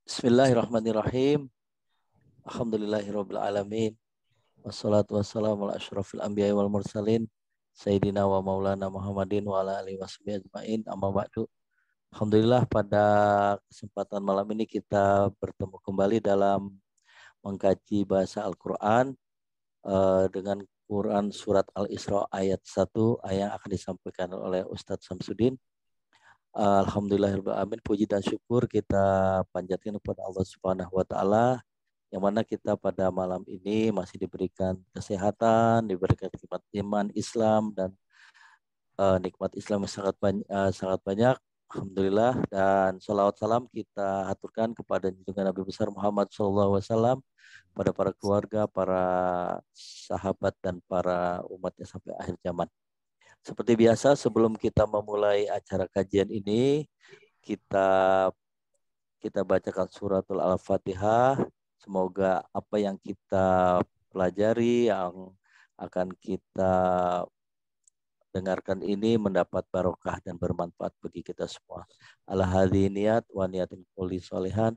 Bismillahirrahmanirrahim. Alhamdulillahirabbil alamin. Wassalatu wassalamu ala asyrofil anbiya'i wal mursalin Sayyidina wa maulana Muhammadin wa ala alihi washabihi ajmain. Amma ba'du. Alhamdulillah pada kesempatan malam ini kita bertemu kembali dalam mengkaji bahasa Al-Quran dengan Quran surat Al-Isra ayat 1 yang akan disampaikan oleh Ustadz Samsudin. Alhamdulillahirabbil alamin, puji dan syukur kita panjatkan kepada Allah Subhanahu wa taala yang mana kita pada malam ini masih diberikan kesehatan, diberikan nikmat iman Islam dan nikmat Islam yang sangat banyak. Alhamdulillah, dan salawat salam kita aturkan kepada junjungan Nabi besar Muhammad SAW, pada para keluarga, para sahabat dan para umatnya sampai akhir zaman. Seperti biasa, sebelum kita memulai acara kajian ini, kita bacakan suratul Al-Fatihah. Semoga apa yang kita pelajari, yang akan kita dengarkan ini mendapat barokah dan bermanfaat bagi kita semua. Al-hadhi niat wa niatin kulli sholihan.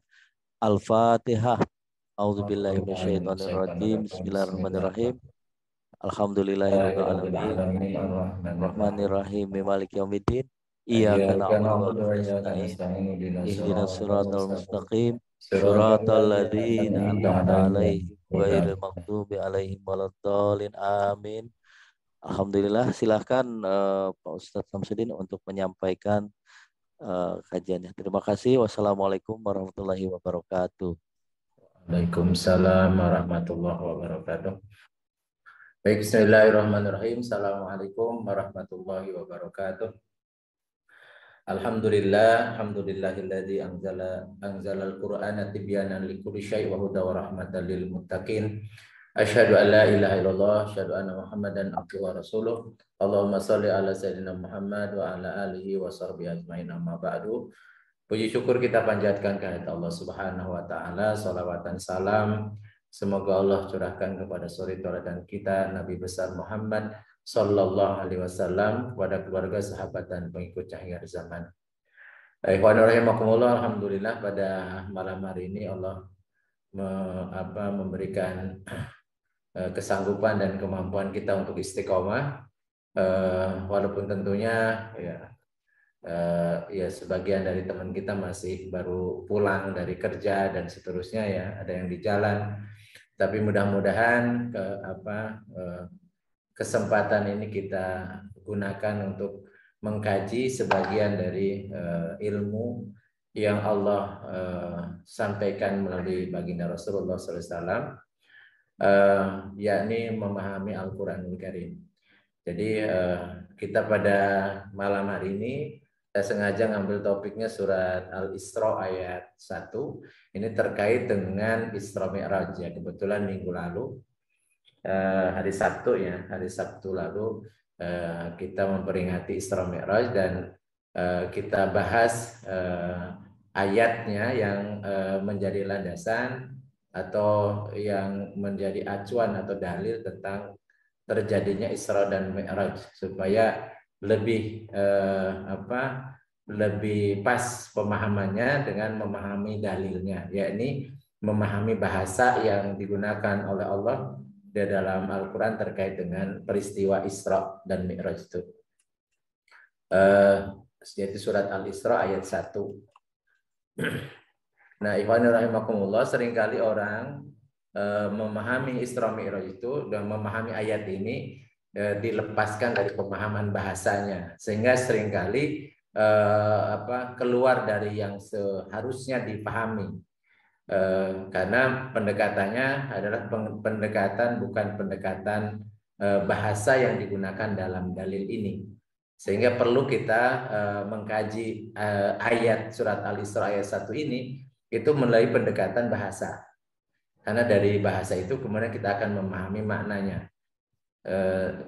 Al-Fatihah. A'udzubillahi minasyaitonirrajim. Bismillahirrahmanirrahim. Alhamdulillahirabbil alamin. Rahmanirrahim. Maliki yaumiddin. Iyyaka na'budu wa iyyaka nasta'in. Ihdinas siratal mustaqim. Siratal ladzina an'amta 'alaihim ghairil maghdubi 'alaihim waladdallin. Amin. Alhamdulillah, silahkan Pak Ustadz Samsudin untuk menyampaikan kajiannya. Terima kasih. Wassalamualaikum warahmatullahi wabarakatuh. Waalaikumsalam warahmatullahi wabarakatuh. Baik, bismillahirrahmanirrahim. Assalamualaikum warahmatullahi wabarakatuh. Alhamdulillahilladzi anzala al-Qur'ana tibyanan likulli syai' wa hudan wa rahmatan lil muttaqin. Asyhadu an la ilaha illallah, asyhadu anna Muhammadan abduhu wa rasuluh. Allahumma shalli ala sayyidina Muhammad wa ala alihi wa sahbihi ajmain, amma ba'du. Puji syukur kita panjatkan kehadirat Allah Subhanahu wa taala, salawat dan salam semoga Allah curahkan kepada suri tauladan kita Nabi besar Muhammad sallallahu alaihi wasallam, kepada keluarga, sahabat dan pengikutnya hingga akhir zaman. Ikhwanul rahimakumullah, alhamdulillah pada malam hari ini Allah memberikan kesanggupan dan kemampuan kita untuk istiqomah, walaupun tentunya ya sebagian dari teman kita masih baru pulang dari kerja dan seterusnya, ya ada yang di jalan, tapi mudah-mudahan kesempatan ini kita gunakan untuk mengkaji sebagian dari ilmu yang Allah sampaikan melalui baginda Rasulullah SAW, yakni memahami Al-Quranul Karim. Jadi kita pada malam hari ini saya sengaja ngambil topiknya surat Al-Isra ayat 1. Ini terkait dengan Isra Mi'raj, ya. Kebetulan minggu lalu hari Sabtu lalu kita memperingati Isra Mi'raj dan kita bahas ayatnya yang menjadi landasan atau yang menjadi acuan atau dalil tentang terjadinya Isra dan Mi'raj, supaya lebih lebih pas pemahamannya dengan memahami dalilnya, yakni memahami bahasa yang digunakan oleh Allah di dalam Al-Quran terkait dengan peristiwa Isra dan Mi'raj itu. Yaitu surat Al-Isra ayat 1. Nah, ikhwanul rahimakumullah, seringkali orang memahami Isra Mi'raj itu dan memahami ayat ini dilepaskan dari pemahaman bahasanya, sehingga seringkali keluar dari yang seharusnya dipahami. Karena pendekatannya adalah pendekatan, bukan pendekatan bahasa yang digunakan dalam dalil ini, sehingga perlu kita mengkaji ayat surat Al-Isra ayat 1 ini itu melalui pendekatan bahasa, karena dari bahasa itu kemudian kita akan memahami maknanya.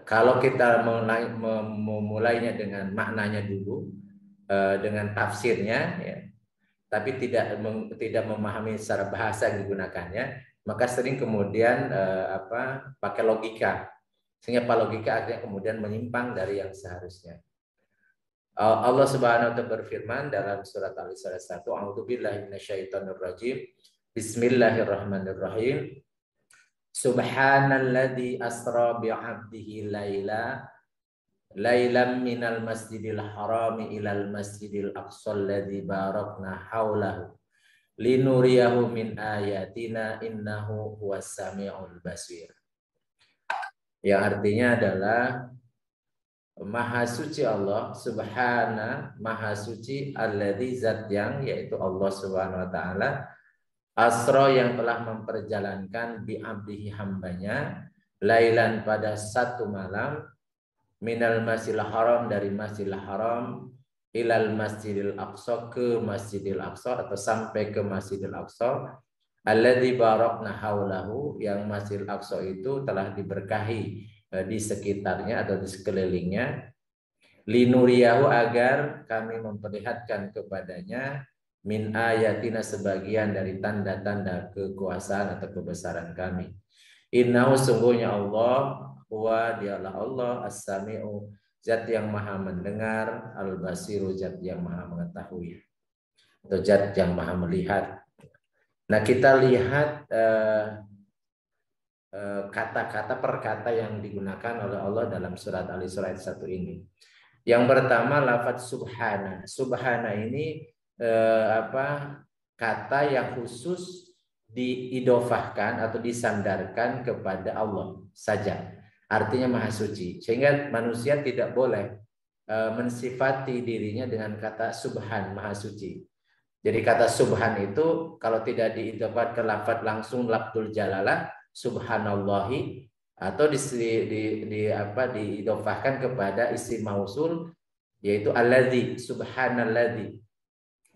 Kalau kita memulainya dengan maknanya dulu, dengan tafsirnya, ya, tapi tidak memahami secara bahasa yang digunakannya, maka sering kemudian pakai logika, sehingga logika akhirnya kemudian menyimpang dari yang seharusnya. Allah Subhanahu wa taala berfirman dalam surat Al-Isra 1, A'udzubillahi minasyaitonirrajim. Bismillahirrahmanirrahim. Subhanalladzi asra bi'abdihi lailam minal masjidil harami ilal masjidil aqsal ladzi barakna haulahu linuriyahu min ayatina innahu huwas samiul basir. Yang artinya adalah Maha suci Allah, subhana, maha suci alladzi zat yang, yaitu Allah Subhanahu wa taala, asra yang telah memperjalankan bi abdihi hambanya, lailan pada satu malam, minal masjidil haram dari masjidil haram, ilal masjidil aqsa ke masjidil aqsa atau sampai ke masjidil aqsa, alladzi barakna haulahu, yang masjidil aqsa itu telah diberkahi di sekitarnya atau di sekelilingnya, linuriyahu agar kami memperlihatkan kepadanya min ayatina sebagian dari tanda-tanda kekuasaan atau kebesaran kami. Innahu sungguhnya Allah, huwa dialah Allah, as-sami'u zat yang maha mendengar, al-basiru zat yang maha mengetahui atau zat yang maha melihat. Nah, kita lihat kata-kata per kata yang digunakan oleh Allah dalam surat Al-Isra 1 ini. Yang pertama lafaz subhana. Subhana ini kata yang khusus diidofahkan atau disandarkan kepada Allah saja. Artinya maha suci. Sehingga manusia tidak boleh mensifati dirinya dengan kata subhan, maha suci. Jadi kata subhan itu kalau tidak diidofahkan ke lafaz langsung lafzul jalalah subhanallahi, atau diidofahkan kepada isim mausul yaitu alladzi, subhanalladzi.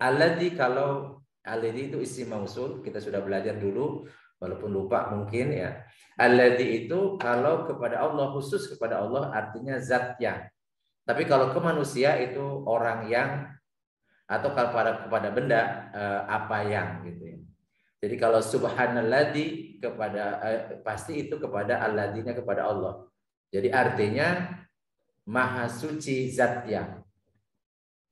Alladzi, kalau alladzi itu isim mausul, kita sudah belajar dulu walaupun lupa mungkin ya. Alladzi itu kalau kepada Allah, khusus kepada Allah, artinya zat yang. Tapi kalau ke manusia itu orang yang, atau kalau kepada benda apa yang gitu ya. Jadi kalau subhanalladzi kepada pasti itu kepada alladzina, kepada Allah. Jadi artinya maha suci zat yang.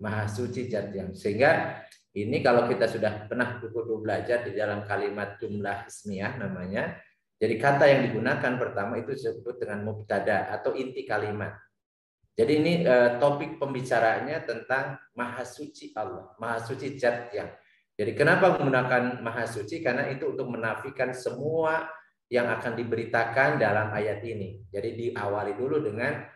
Maha suci zat yang. Sehingga ini kalau kita sudah pernah dulu belajar di dalam kalimat jumlah ismiyah namanya. Jadi kata yang digunakan pertama itu disebut dengan mubtada atau inti kalimat. Jadi ini topik pembicaraannya tentang maha suci Allah, maha suci zat yang. Jadi kenapa menggunakan maha suci? Karena itu untuk menafikan semua yang akan diberitakan dalam ayat ini. Jadi diawali dulu dengan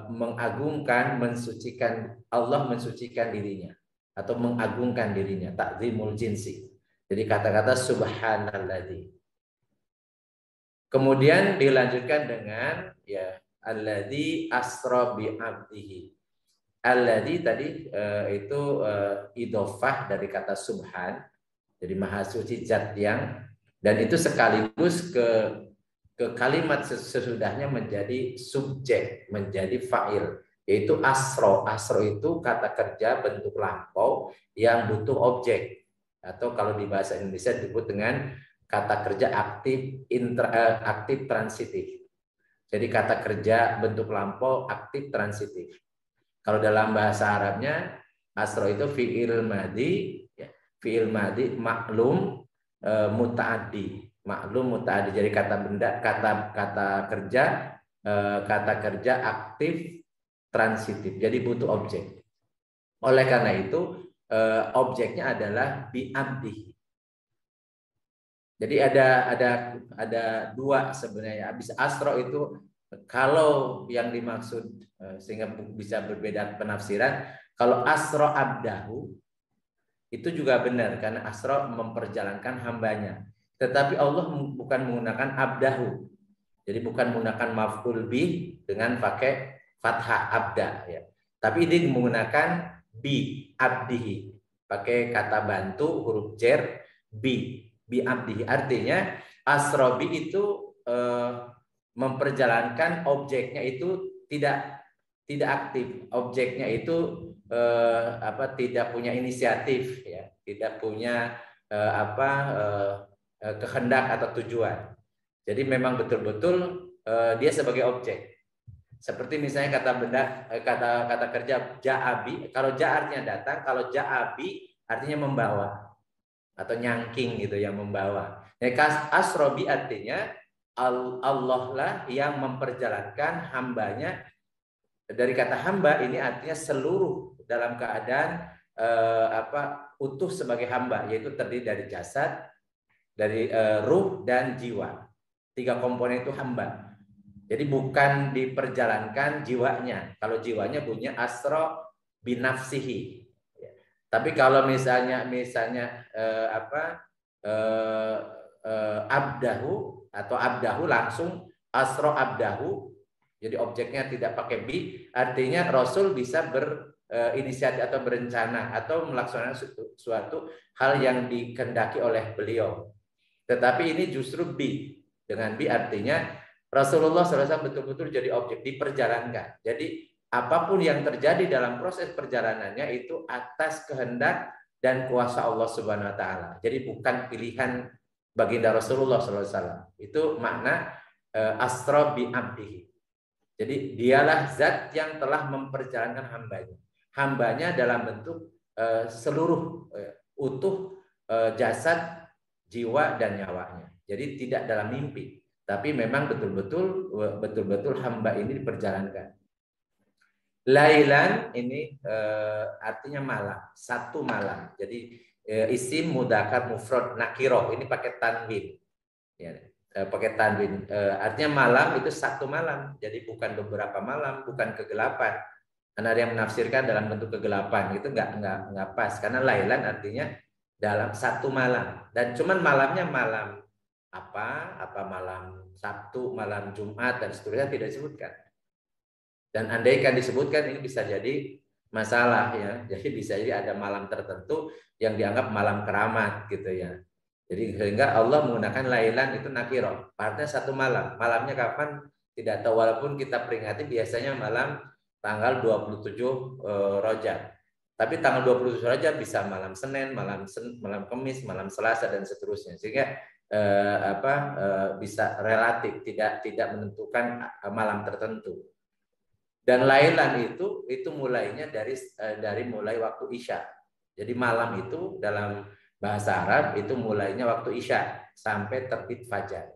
mengagungkan, mensucikan, Allah mensucikan dirinya atau mengagungkan dirinya, takzimul jinsi. Jadi kata-kata subhanalladzi. Kemudian dilanjutkan dengan ya alladzi asra bi abdihi. Alladzi tadi itu idofah dari kata subhan, jadi maha suci zat yang, dan itu sekaligus ke kalimat sesudahnya menjadi subjek, menjadi fa'il, yaitu asro. Asro itu kata kerja bentuk lampau yang butuh objek, atau kalau di bahasa Indonesia disebut dengan kata kerja aktif transitif. Jadi kata kerja bentuk lampau aktif transitif. Kalau dalam bahasa Arabnya asro itu fi'il madhi, ya, fi'il madhi maklum mutaaddi, maklum mutaaddi. Jadi kata benda, kata kerja aktif transitif. Jadi butuh objek. Oleh karena itu objeknya adalah bi'abdi. Jadi ada dua sebenarnya. Habis asro itu kalau yang dimaksud sehingga bisa berbeda penafsiran, kalau asro abdahu itu juga benar karena asro memperjalankan hambanya. Tetapi Allah bukan menggunakan abdahu. Jadi bukan menggunakan maf'ul bih dengan pakai fathah abda ya. Tapi ini menggunakan bi abdihi, pakai kata bantu huruf jar bi abdihi. Artinya asrobi itu memperjalankan objeknya itu tidak aktif. Objeknya itu tidak punya inisiatif ya, tidak punya kehendak atau tujuan. Jadi memang betul-betul dia sebagai objek. Seperti misalnya kata kerja ja'abi, kalau ja artinya datang, kalau ja'abi artinya membawa atau nyangking gitu, yang membawa. Jadi asrobi artinya Allah lah yang memperjalankan hambanya. Dari kata hamba ini artinya seluruh dalam keadaan utuh sebagai hamba, yaitu terdiri dari jasad, dari ruh dan jiwa. 3 komponen itu hamba. Jadi bukan diperjalankan jiwanya. Kalau jiwanya bunyinya asro binafsihi. Tapi kalau misalnya abdahu atau abdahu langsung asro abdahu. Jadi objeknya tidak pakai bi, artinya Rasul bisa berinisiatif atau berencana atau melaksanakan suatu hal yang dikehendaki oleh beliau. Tetapi ini justru bi. Dengan bi artinya Rasulullah SAW betul-betul jadi objek, diperjalankan. Jadi apapun yang terjadi dalam proses perjalanannya itu atas kehendak dan kuasa Allah Subhanahu Wa Taala. Jadi bukan pilihan baginda Rasulullah SAW. Itu makna asra bi abdihi. Jadi dialah zat yang telah memperjalankan hambanya. Hambanya dalam bentuk seluruh utuh jasad, jiwa dan nyawanya. Jadi tidak dalam mimpi, tapi memang betul-betul hamba ini diperjalankan. Lailan ini artinya malam, satu malam. Jadi isim mudzakkar mufrad nakiroh ini pakai tanwin. Ya, pakai tanwin. Artinya malam itu satu malam. Jadi bukan beberapa malam, bukan kegelapan. Karena ada yang menafsirkan dalam bentuk kegelapan itu nggak pas. Karena lailan artinya dalam satu malam. Dan cuman malamnya malam apa malam Sabtu, malam Jumat dan seterusnya tidak disebutkan. Dan andaikan disebutkan ini bisa jadi masalah ya. Jadi bisa jadi ada malam tertentu yang dianggap malam keramat gitu ya. Jadi sehingga Allah menggunakan lailan itu nakiro, artinya satu malam. Malamnya kapan? Tidak tahu, walaupun kita peringati biasanya malam tanggal 27 Rajab. Tapi tanggal 27 Rajab bisa malam Senin, malam Kamis, malam Selasa dan seterusnya. Sehingga bisa relatif, tidak menentukan malam tertentu. Dan lailan itu mulainya dari mulai waktu Isya. Jadi malam itu dalam bahasa Arab itu mulainya waktu Isya sampai terbit fajar.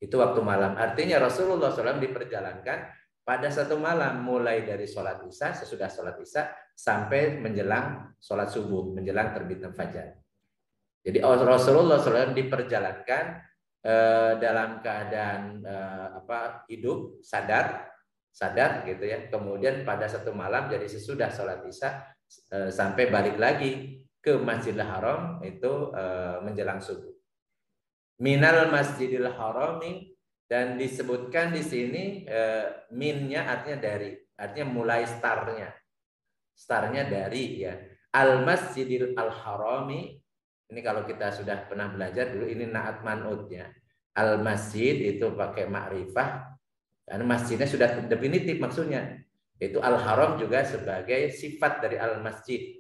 Itu waktu malam. Artinya Rasulullah SAW diperjalankan pada satu malam mulai dari sholat Isya, sesudah sholat Isya sampai menjelang sholat subuh, menjelang terbitnya fajar. Jadi Rasulullah SAW diperjalankan dalam keadaan hidup, sadar gitu ya. Kemudian pada satu malam, jadi sesudah sholat Isya sampai balik lagi ke Masjidil Haram itu menjelang subuh. Minal Masjidil Harami, dan disebutkan di sini minnya artinya dari, artinya mulai startnya dari ya. Al Masjidil Al Harami, ini kalau kita sudah pernah belajar dulu ini naat man'utnya. Al Masjid itu pakai ma'rifah karena masjidnya sudah definitif maksudnya. Itu Al Haram juga sebagai sifat dari Al Masjid.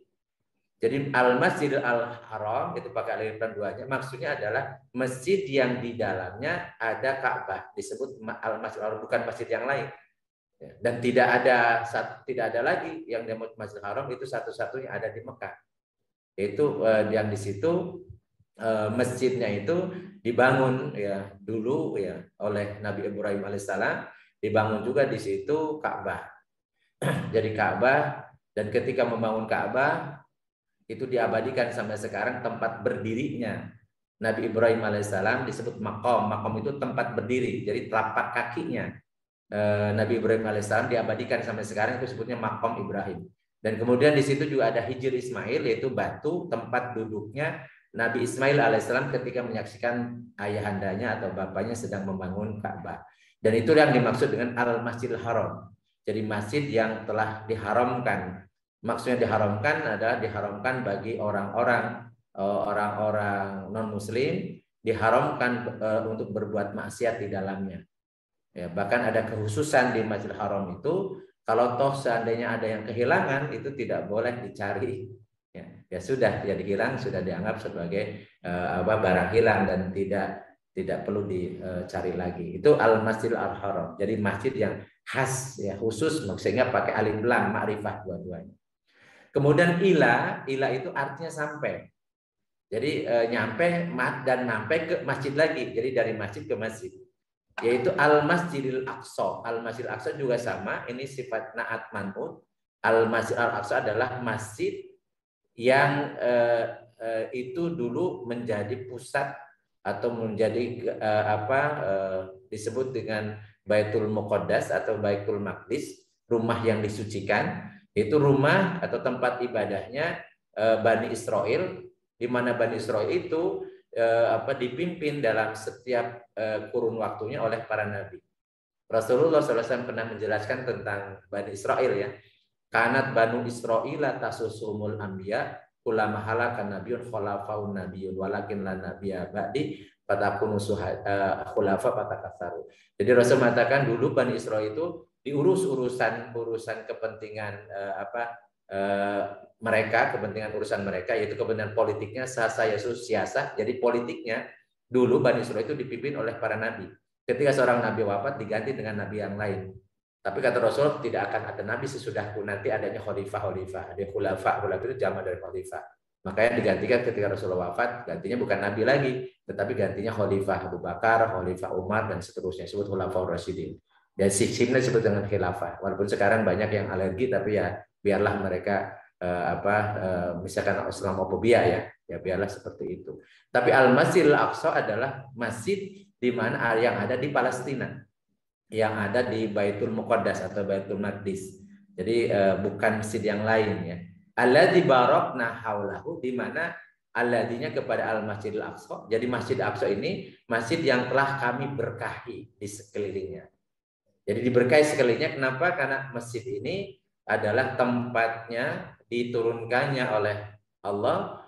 Jadi Al-Masjid Al-Haram itu pakai alif dan duanya, maksudnya adalah masjid yang di dalamnya ada Ka'bah, disebut Al-Masjid Al-Haram, bukan masjid yang lain. Dan tidak ada lagi yang disebut Masjidil Haram, itu satu-satunya ada di Mekah. Itu yang di situ masjidnya itu dibangun ya dulu ya oleh Nabi Ibrahim alaihissalam, dibangun juga di situ Ka'bah. Jadi Ka'bah, dan ketika membangun Ka'bah itu diabadikan sampai sekarang tempat berdirinya Nabi Ibrahim alaihissalam disebut maqam. Maqam itu tempat berdiri, jadi telapak kakinya Nabi Ibrahim alaihissalam diabadikan sampai sekarang, itu sebutnya maqam Ibrahim. Dan kemudian di situ juga ada Hijr Ismail, yaitu batu tempat duduknya Nabi Ismail alaihissalam ketika menyaksikan ayahandanya atau bapaknya sedang membangun Ka'bah. Dan itu yang dimaksud dengan Al-Masjidil Haram. Jadi masjid yang telah diharamkan. Maksudnya diharamkan adalah diharamkan bagi orang-orang non-muslim, diharamkan untuk berbuat maksiat di dalamnya. Ya, bahkan ada kekhususan di Masjidil Haram itu, kalau toh seandainya ada yang kehilangan itu tidak boleh dicari. Ya sudah jadi hilang, sudah dianggap sebagai barang hilang dan tidak perlu dicari lagi. Itu Al-Masjidil Al-Haram. Jadi masjid yang khas ya, khusus, sehingga pakai alif lam ma'rifah dua-duanya. Kemudian ila itu artinya sampai. Jadi nyampe dan sampai ke masjid lagi. Jadi dari masjid ke masjid. Yaitu Al-Masjidil Aqsa. Al-Masjidil Aqsa juga sama, ini sifat na'at man'ut. Al-Masjid Al-Aqsa adalah masjid yang itu dulu menjadi pusat atau menjadi disebut dengan Baitul Muqaddas atau Baitul Maqdis, rumah yang disucikan. Itu rumah atau tempat ibadahnya Bani Israel, di mana Bani Israel itu dipimpin dalam setiap kurun waktunya oleh para nabi. Rasulullah SAW pernah menjelaskan tentang Bani Israel ya. Kanat Banu Israila tasusumul anbiya ulama halakan nabiyun khulafaun nabiyun walakin la nabiyya ba'di fatakunu khulafa fatakatsaru. Jadi Rasul mengatakan dulu Bani Israel itu diurus urusan kepentingan mereka, kepentingan urusan mereka, yaitu kepentingan politiknya, siasah. Jadi politiknya dulu Bani Israil itu dipimpin oleh para nabi. Ketika seorang nabi wafat diganti dengan nabi yang lain. Tapi kata Rasul tidak akan ada nabi sesudahku, nanti adanya khalifah, ada khulafa itu jamak dari khalifah. Makanya digantikan ketika Rasulullah wafat, gantinya bukan nabi lagi, tetapi gantinya khalifah Abu Bakar, khalifah Umar dan seterusnya, disebut khulafaur rasyidin. Dan sistemnya disebut dengan khilafah. Walaupun sekarang banyak yang alergi, tapi ya biarlah mereka misalkan Islamofobia ya biarlah seperti itu. Tapi Al-Masjidil Aqsa adalah masjid di mana yang ada di Palestina, yang ada di Baitul Muqaddas atau Baitul Maqdis. Jadi bukan masjid yang lain ya. Alladzi barakna haulahu, di mana alladinya kepada Al-Masjidil Aqsa. Jadi Masjid Aqsa ini masjid yang telah kami berkahi di sekelilingnya. Jadi diberkahi sekelilingnya, kenapa? Karena masjid ini adalah tempatnya diturunkannya oleh Allah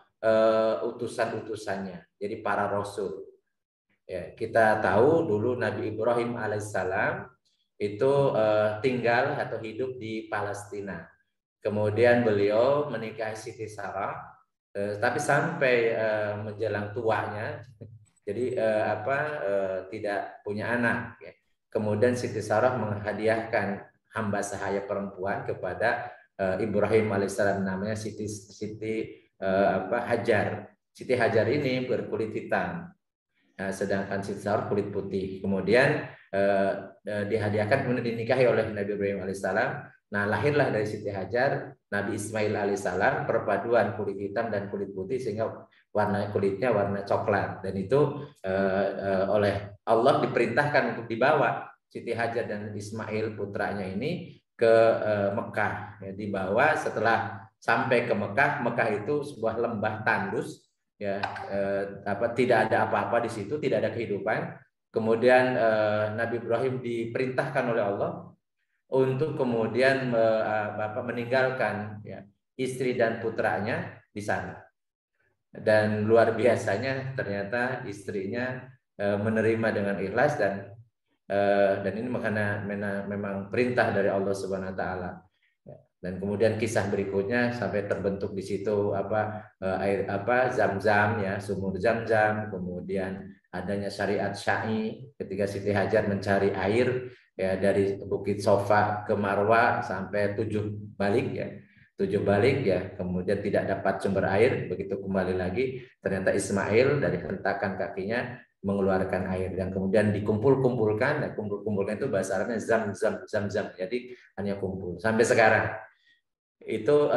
utusan-utusannya. Jadi para rasul. Ya, kita tahu dulu Nabi Ibrahim alaihissalam itu tinggal atau hidup di Palestina. Kemudian beliau menikahi Siti Sarah, tapi sampai menjelang tuanya, jadi tidak punya anak. Ya. Kemudian Siti Sarah menghadiahkan hamba sahaya perempuan kepada Ibrahim alaihissalam, namanya Siti Hajar. Siti Hajar ini berkulit hitam, sedangkan Siti Sarah kulit putih. Kemudian dihadiahkan, kemudian dinikahi oleh Nabi Ibrahim alaihissalam. Nah, lahirlah dari Siti Hajar Nabi Ismail alaihissalam, perpaduan kulit hitam dan kulit putih sehingga warna kulitnya warna coklat. Dan itu oleh Allah diperintahkan untuk dibawa Siti Hajar dan Ismail putranya ini ke Mekah. Ya, dibawa setelah sampai ke Mekah. Mekah itu sebuah lembah tandus, ya, tidak ada apa-apa di situ, tidak ada kehidupan. Kemudian Nabi Ibrahim diperintahkan oleh Allah untuk kemudian meninggalkan ya, istri dan putranya di sana. Dan luar biasanya ternyata istrinya menerima dengan ikhlas, dan ini memang perintah dari Allah Subhanahu wa taala. Dan kemudian kisah berikutnya sampai terbentuk di situ air Zam-Zam ya, sumur Zam-Zam, kemudian adanya syariat Sya'i ketika Siti Hajar mencari air ya dari Bukit Sofa ke Marwa sampai 7 balik ya, kemudian tidak dapat sumber air, begitu kembali lagi ternyata Ismail dari hentakan kakinya mengeluarkan air, dan kemudian dikumpulkan itu bahasa Arabnya Zam-Zam, jadi hanya kumpul sampai sekarang. Itu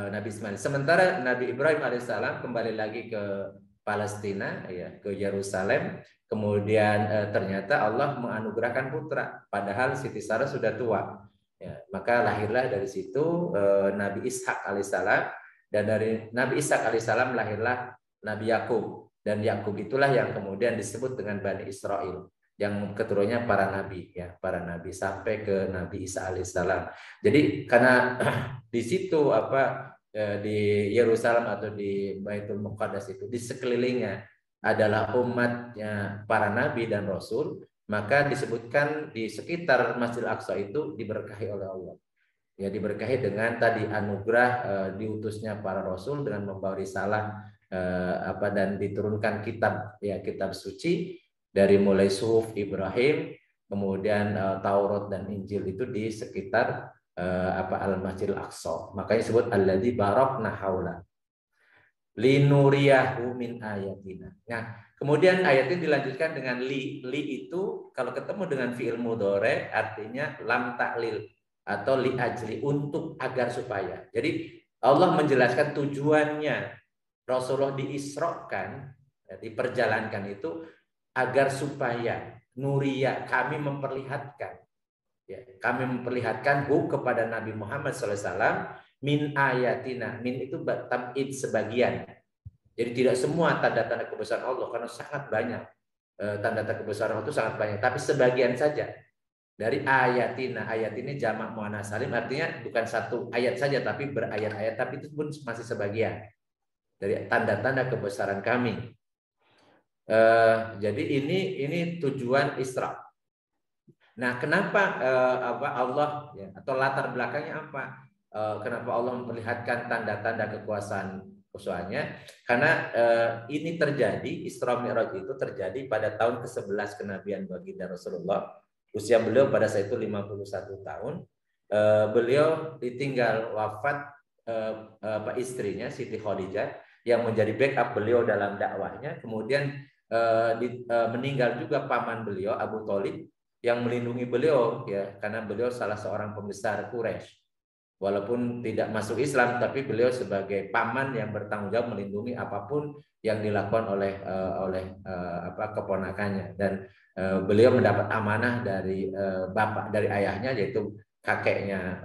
Nabi Ismail. Sementara Nabi Ibrahim alaihissalam kembali lagi ke Palestina ya, ke Yerusalem. Kemudian ternyata Allah menganugerahkan putra, padahal Siti Sarah sudah tua. Ya, maka lahirlah dari situ Nabi Ishak alaihissalam, dan dari Nabi Ishak alaihissalam lahirlah Nabi Yakub, dan Yakub itulah yang kemudian disebut dengan Bani Israel, yang keturunannya para nabi ya, para nabi sampai ke Nabi Isa alaihissalam. Jadi karena di situ di Yerusalem atau di Baitul Muqaddas itu di sekelilingnya adalah umatnya para nabi dan rasul, maka disebutkan di sekitar Masjidil Aqsa itu diberkahi oleh Allah. Ya, diberkahi dengan tadi anugerah diutusnya para rasul dengan membawa risalah dan diturunkan kitab suci dari mulai suhuf Ibrahim kemudian Taurat dan Injil itu di sekitar Al-Masjidil Aqsa. Makanya disebut alladzi barakna haula linuriyahu min ayatina. Nah, kemudian ayat ini dilanjutkan dengan li. Li itu kalau ketemu dengan fi'il mudhari artinya lam ta'lil atau li ajli, untuk, agar, supaya. Jadi Allah menjelaskan tujuannya Rasulullah diisrokan, diperjalankan itu agar supaya nuria, kami memperlihatkan, ya, kami memperlihatkan kepada Nabi Muhammad SAW min ayatina. Min itu tab'id, sebagian. Jadi tidak semua tanda-tanda kebesaran Allah, karena sangat banyak tanda-tanda kebesaran Allah itu sangat banyak, tapi sebagian saja dari ayatina. Ayat ini jamak muannats salim, artinya bukan satu ayat saja tapi berayat-ayat, tapi itu pun masih sebagian dari tanda-tanda kebesaran kami. Jadi ini tujuan Isra. Nah, kenapa Allah, ya, atau latar belakangnya apa? Kenapa Allah memperlihatkan tanda-tanda kekuasaannya? Karena ini terjadi, Isra Mi'raj itu terjadi pada tahun ke-11 kenabian baginda Rasulullah. Usia beliau pada saat itu 51 tahun. Beliau ditinggal wafat istrinya Siti Khadijah yang menjadi backup beliau dalam dakwahnya. Kemudian meninggal juga paman beliau Abu Thalib yang melindungi beliau, ya, karena beliau salah seorang pembesar Quraisy. Walaupun tidak masuk Islam, tapi beliau sebagai paman yang bertanggung jawab melindungi apapun yang dilakukan oleh keponakannya. Dan beliau mendapat amanah dari dari ayahnya, yaitu kakeknya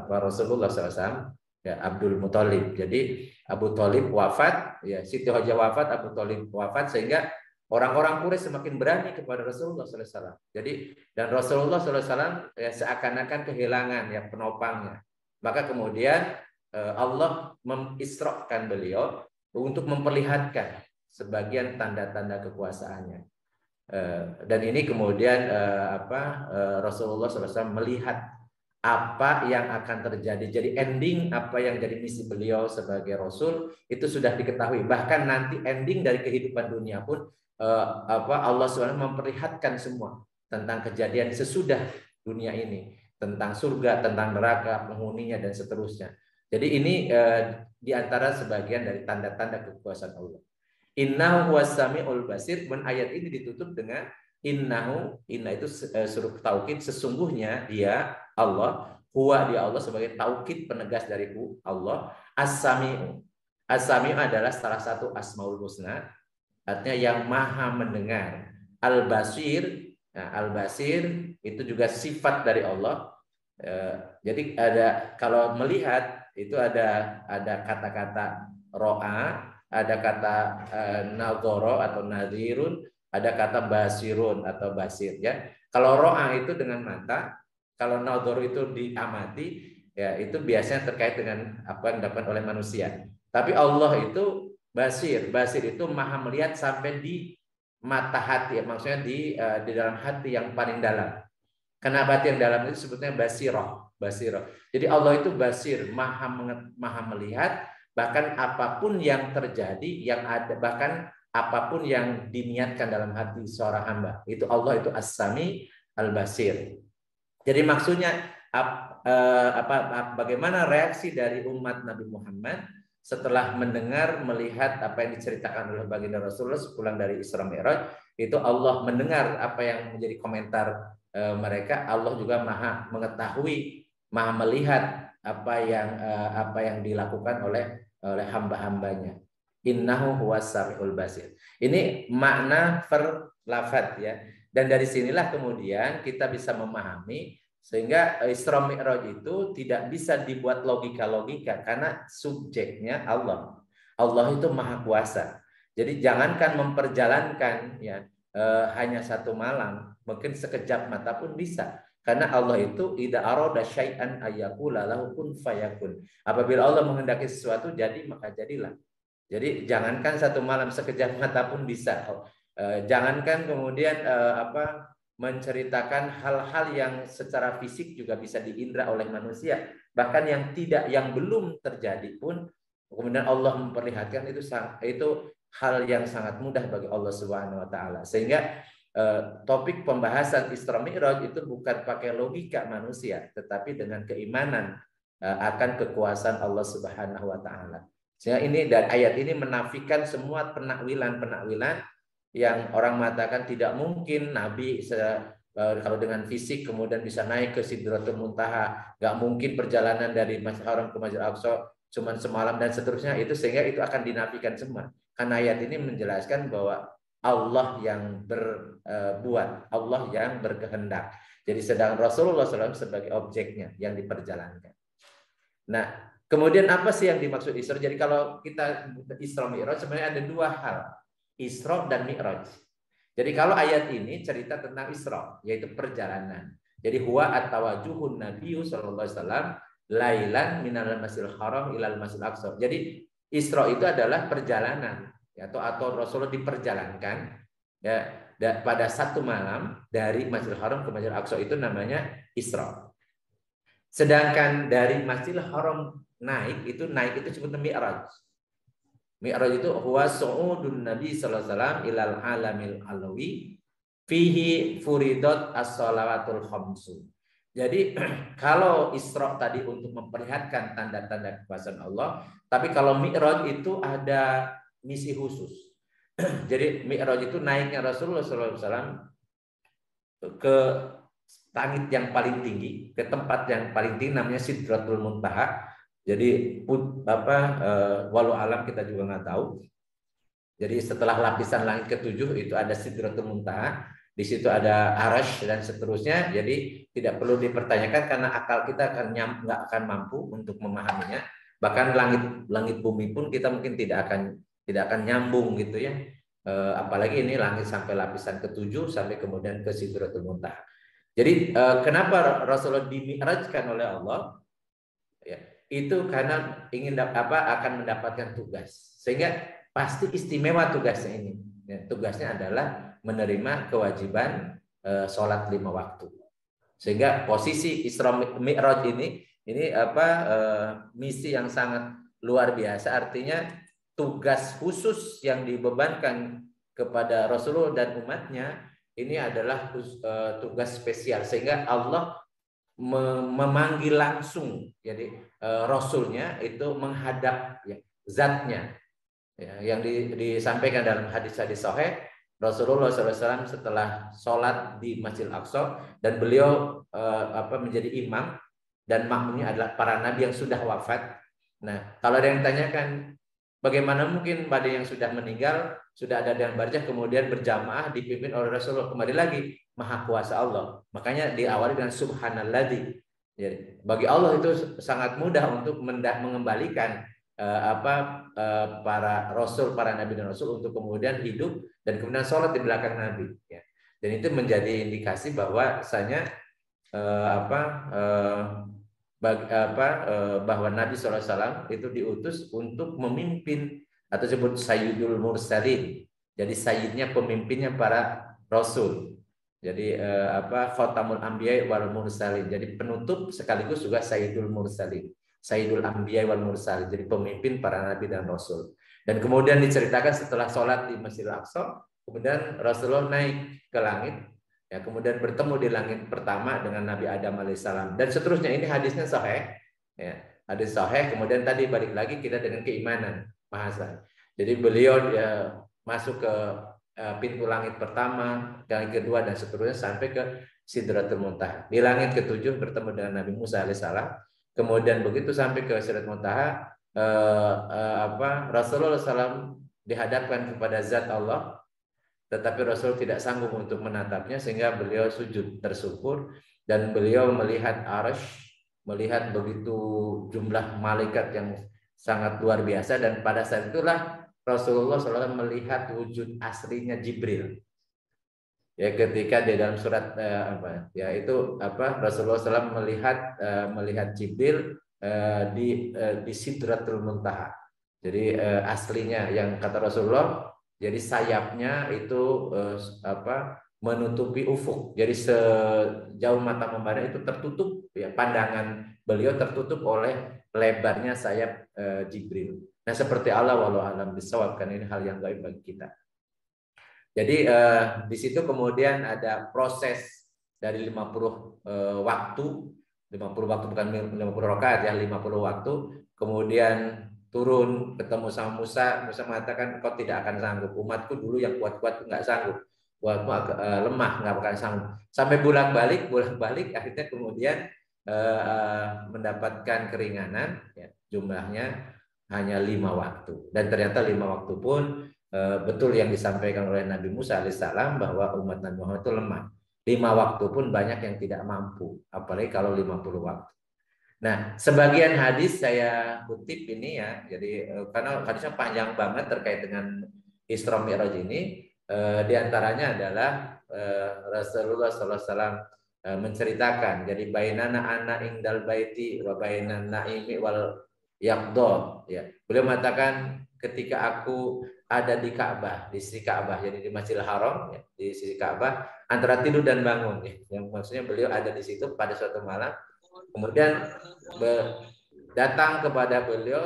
Rasulullah SAW, ya, Abdul Muthalib. Jadi Abu Thalib wafat, ya, Siti Khadijah wafat, Abu Thalib wafat, sehingga orang-orang Quraisy semakin berani kepada Rasulullah SAW. Jadi, dan Rasulullah SAW ya, seakan-akan kehilangan, ya, penopangnya. Maka kemudian Allah mengisrokan beliau untuk memperlihatkan sebagian tanda-tanda kekuasaannya. Dan ini kemudian Rasulullah SAW melihat apa yang akan terjadi. Jadi ending apa yang jadi misi beliau sebagai Rasul itu sudah diketahui. Bahkan nanti ending dari kehidupan dunia pun Allah SWT memperlihatkan semua tentang kejadian sesudah dunia ini, tentang surga, tentang neraka, penghuninya, dan seterusnya. Jadi ini diantara sebagian dari tanda-tanda kekuasaan Allah. Innahu huwas samiul basir. Dan ayat ini ditutup dengan innahu. Inna itu suruh taukid, sesungguhnya dia Allah, huwa, dia Allah sebagai taukid penegas dari Allah. As-sami'u. As-sami'u adalah salah satu asmaul husna, artinya yang maha mendengar. Al-basir, nah, al-basir itu juga sifat dari Allah. Jadi ada, kalau melihat itu ada kata-kata ro'a, ada kata nadhara atau nadhirun, ada kata basirun atau basir, ya. Kalau ro'a itu dengan mata, kalau nadhara itu diamati, ya, itu biasanya terkait dengan apa yang dilakukan oleh manusia. Tapi Allah itu basir. Basir itu maha melihat sampai di mata hati, ya, maksudnya di dalam hati yang paling dalam. Kenapa hati yang dalam itu sebutnya basirah, basirah. Jadi Allah itu basir, maha melihat, bahkan apapun yang terjadi, yang ada, bahkan apapun yang diniatkan dalam hati seorang hamba. Itu Allah itu As-Sami Al-Basir. Jadi maksudnya bagaimana reaksi dari umat Nabi Muhammad setelah mendengar, melihat apa yang diceritakan oleh baginda Rasulullah sepulang dari Isra Mi'raj. Itu Allah mendengar apa yang menjadi komentar mereka. Allah juga maha mengetahui, maha melihat apa yang dilakukan oleh hamba-hambanya. Innahu huwas samiul basir. Ini makna lafaz, ya. Dan dari sinilah kemudian kita bisa memahami, sehingga Isra Mi'raj itu tidak bisa dibuat logika-logika, karena subjeknya Allah. Allah itu maha kuasa. Jadi jangankan memperjalankan, ya, hanya satu malam, mungkin sekejap mata pun bisa. Karena Allah itu idza arada syai'an ayyaqula lahu kun fayakun. Apabila Allah menghendaki sesuatu jadi, maka jadilah. Jadi jangankan satu malam, sekejap mata pun bisa. Jangankan kemudian menceritakan hal-hal yang secara fisik juga bisa diindra oleh manusia, bahkan yang belum terjadi pun kemudian Allah memperlihatkan, itu hal yang sangat mudah bagi Allah Subhanahu wa taala. Sehingga topik pembahasan Isra Mi'raj itu bukan pakai logika manusia, tetapi dengan keimanan akan kekuasaan Allah Subhanahu wa taala. Sehingga ini dan ayat ini menafikan semua penakwilan yang orang mengatakan tidak mungkin Nabi kalau dengan fisik kemudian bisa naik ke Sidratul Muntaha, nggak mungkin perjalanan dari Masjidil Haram ke Masjidil Aqsa cuma semalam dan seterusnya, itu sehingga itu akan dinafikan semua. Karena ayat ini menjelaskan bahwa Allah yang berbuat, Allah yang berkehendak. Jadi sedang Rasulullah SAW sebagai objeknya yang diperjalankan. Nah, kemudian apa sih yang dimaksud Isra? Jadi kalau kita Isra Mi'raj sebenarnya ada dua hal, Isra dan Mi'raj. Jadi kalau ayat ini cerita tentang Isra, yaitu perjalanan. Jadi huwa at-tawajuhun Nabiyyu sallallahu alaihi wasallam lailan minal Masjidil Haram ilal Masjidil Aqsa. Jadi Isra itu adalah perjalanan, atau Rasulullah diperjalankan ya pada satu malam dari Masjidil Haram ke Masjidil Aqsa, itu namanya Isra. Sedangkan dari Masjidil Haram naik itu disebut Mi'raj. Mi'raj itu huwa su'udun Nabi sallallahu alaihi wasallam ilal alamil alawi fihi furidat as-shalawatul khamsu. Jadi kalau Isra tadi untuk memperlihatkan tanda-tanda kekuasaan Allah, tapi kalau Mi'raj itu ada misi khusus. Jadi Mi'raj itu naiknya Rasulullah SAW ke langit yang paling tinggi, ke tempat yang paling tinggi namanya Sidratul Muntaha. Jadi walau alam kita juga nggak tahu. Jadi setelah lapisan langit ketujuh itu ada Sidratul Muntaha, di situ ada Arash dan seterusnya. Jadi tidak perlu dipertanyakan karena akal kita nggak akan mampu untuk memahaminya. Bahkan langit bumi pun kita mungkin tidak akan nyambung gitu ya. Apalagi ini langit sampai lapisan ketujuh sampai kemudian ke Sidratul Muntaha. Jadi kenapa Rasulullah dimi'rajkan oleh Allah? Ya, itu karena ingin akan mendapatkan tugas, sehingga pasti istimewa tugasnya ini. Ya, tugasnya adalah menerima kewajiban sholat 5 waktu. Sehingga posisi Isra Mi'raj ini misi yang sangat luar biasa. Artinya tugas khusus yang dibebankan kepada Rasulullah dan umatnya ini adalah tugas spesial, sehingga Allah memanggil langsung. Jadi Rasulnya itu menghadap ya, zatnya ya, yang disampaikan dalam hadis-hadis sahih. Rasulullah SAW setelah sholat di Masjidil Aqsa dan beliau menjadi imam dan makmumnya adalah para nabi yang sudah wafat. Nah, kalau ada yang tanyakan bagaimana mungkin pada yang sudah meninggal, sudah ada yang barzakh kemudian berjamaah dipimpin oleh Rasulullah, kembali lagi Maha Kuasa Allah. Makanya diawali dengan Subhanalladzi. Jadi, bagi Allah itu sangat mudah untuk mengembalikan para rasul, para nabi dan rasul untuk kemudian hidup dan kemudian sholat di belakang nabi. Ya. Dan itu menjadi indikasi bahwasanya bahwa Nabi SAW itu diutus untuk memimpin atau disebut Sayyidul Mursalin. Jadi sayyidnya, pemimpinnya para rasul. Jadi Khatamul Anbiya wal Mursalin. Jadi penutup sekaligus juga Sayyidul Mursalin. Sayyidul Anbiya wal Mursalin. Jadi pemimpin para nabi dan rasul. Dan kemudian diceritakan setelah sholat di Masjidil Aqsa, kemudian Rasulullah naik ke langit. Ya, kemudian bertemu di langit pertama dengan Nabi Adam alaihissalam dan seterusnya. Ini hadisnya sahih, ya, hadis sahih. Kemudian tadi balik lagi kita dengan keimanan bahasa. Jadi beliau ya, masuk ke pintu langit pertama, langit kedua dan seterusnya sampai ke Sidratul Muntaha. Di langit ketujuh bertemu dengan Nabi Musa alaihissalam. Kemudian begitu sampai ke Sidratul Muntaha, Rasulullah SAW dihadapkan kepada zat Allah. Tetapi Rasul tidak sanggup untuk menatapnya sehingga beliau sujud tersyukur dan beliau melihat Arash, melihat begitu jumlah malaikat yang sangat luar biasa. Dan pada saat itulah Rasulullah SAW melihat wujud aslinya Jibril. Ya, ketika di dalam surat Rasulullah SAW melihat Jibril di Sidratul Muntaha. Jadi aslinya yang kata Rasulullah, jadi sayapnya itu menutupi ufuk. Jadi sejauh mata memandang itu tertutup, ya, pandangan beliau tertutup oleh lebarnya sayap Jibril. Nah, seperti Allah walau alam bisawab, kan ini hal yang gaib bagi kita. Jadi di situ kemudian ada proses dari 50 waktu, 50 waktu bukan 50 rakaat ya, 50 waktu, kemudian turun ketemu sama Musa. Musa mengatakan kau tidak akan sanggup, umatku dulu yang kuat-kuat nggak sanggup, umatmu agak lemah nggak akan sanggup, sampai bolak-balik akhirnya kemudian mendapatkan keringanan ya, jumlahnya hanya 5 waktu, dan ternyata 5 waktu pun betul yang disampaikan oleh Nabi Musa alaihissalam bahwa umat Nabi Muhammad itu lemah. 5 waktu pun banyak yang tidak mampu, apalagi kalau 50 waktu. Nah, sebagian hadis saya kutip ini ya, jadi karena hadisnya panjang banget terkait dengan Isra Mi'raj ini, di antaranya adalah Rasulullah SAW menceritakan, jadi bainana ana ingdal baiti wa bainan naimi wal yaqdha, ya. Beliau mengatakan ketika aku ada di Ka'bah, di sisi Ka'bah, jadi di Masjidil Haram, ya, di sisi Ka'bah, antara tidur dan bangun, ya. Yang maksudnya beliau ada di situ pada suatu malam. Kemudian datang kepada beliau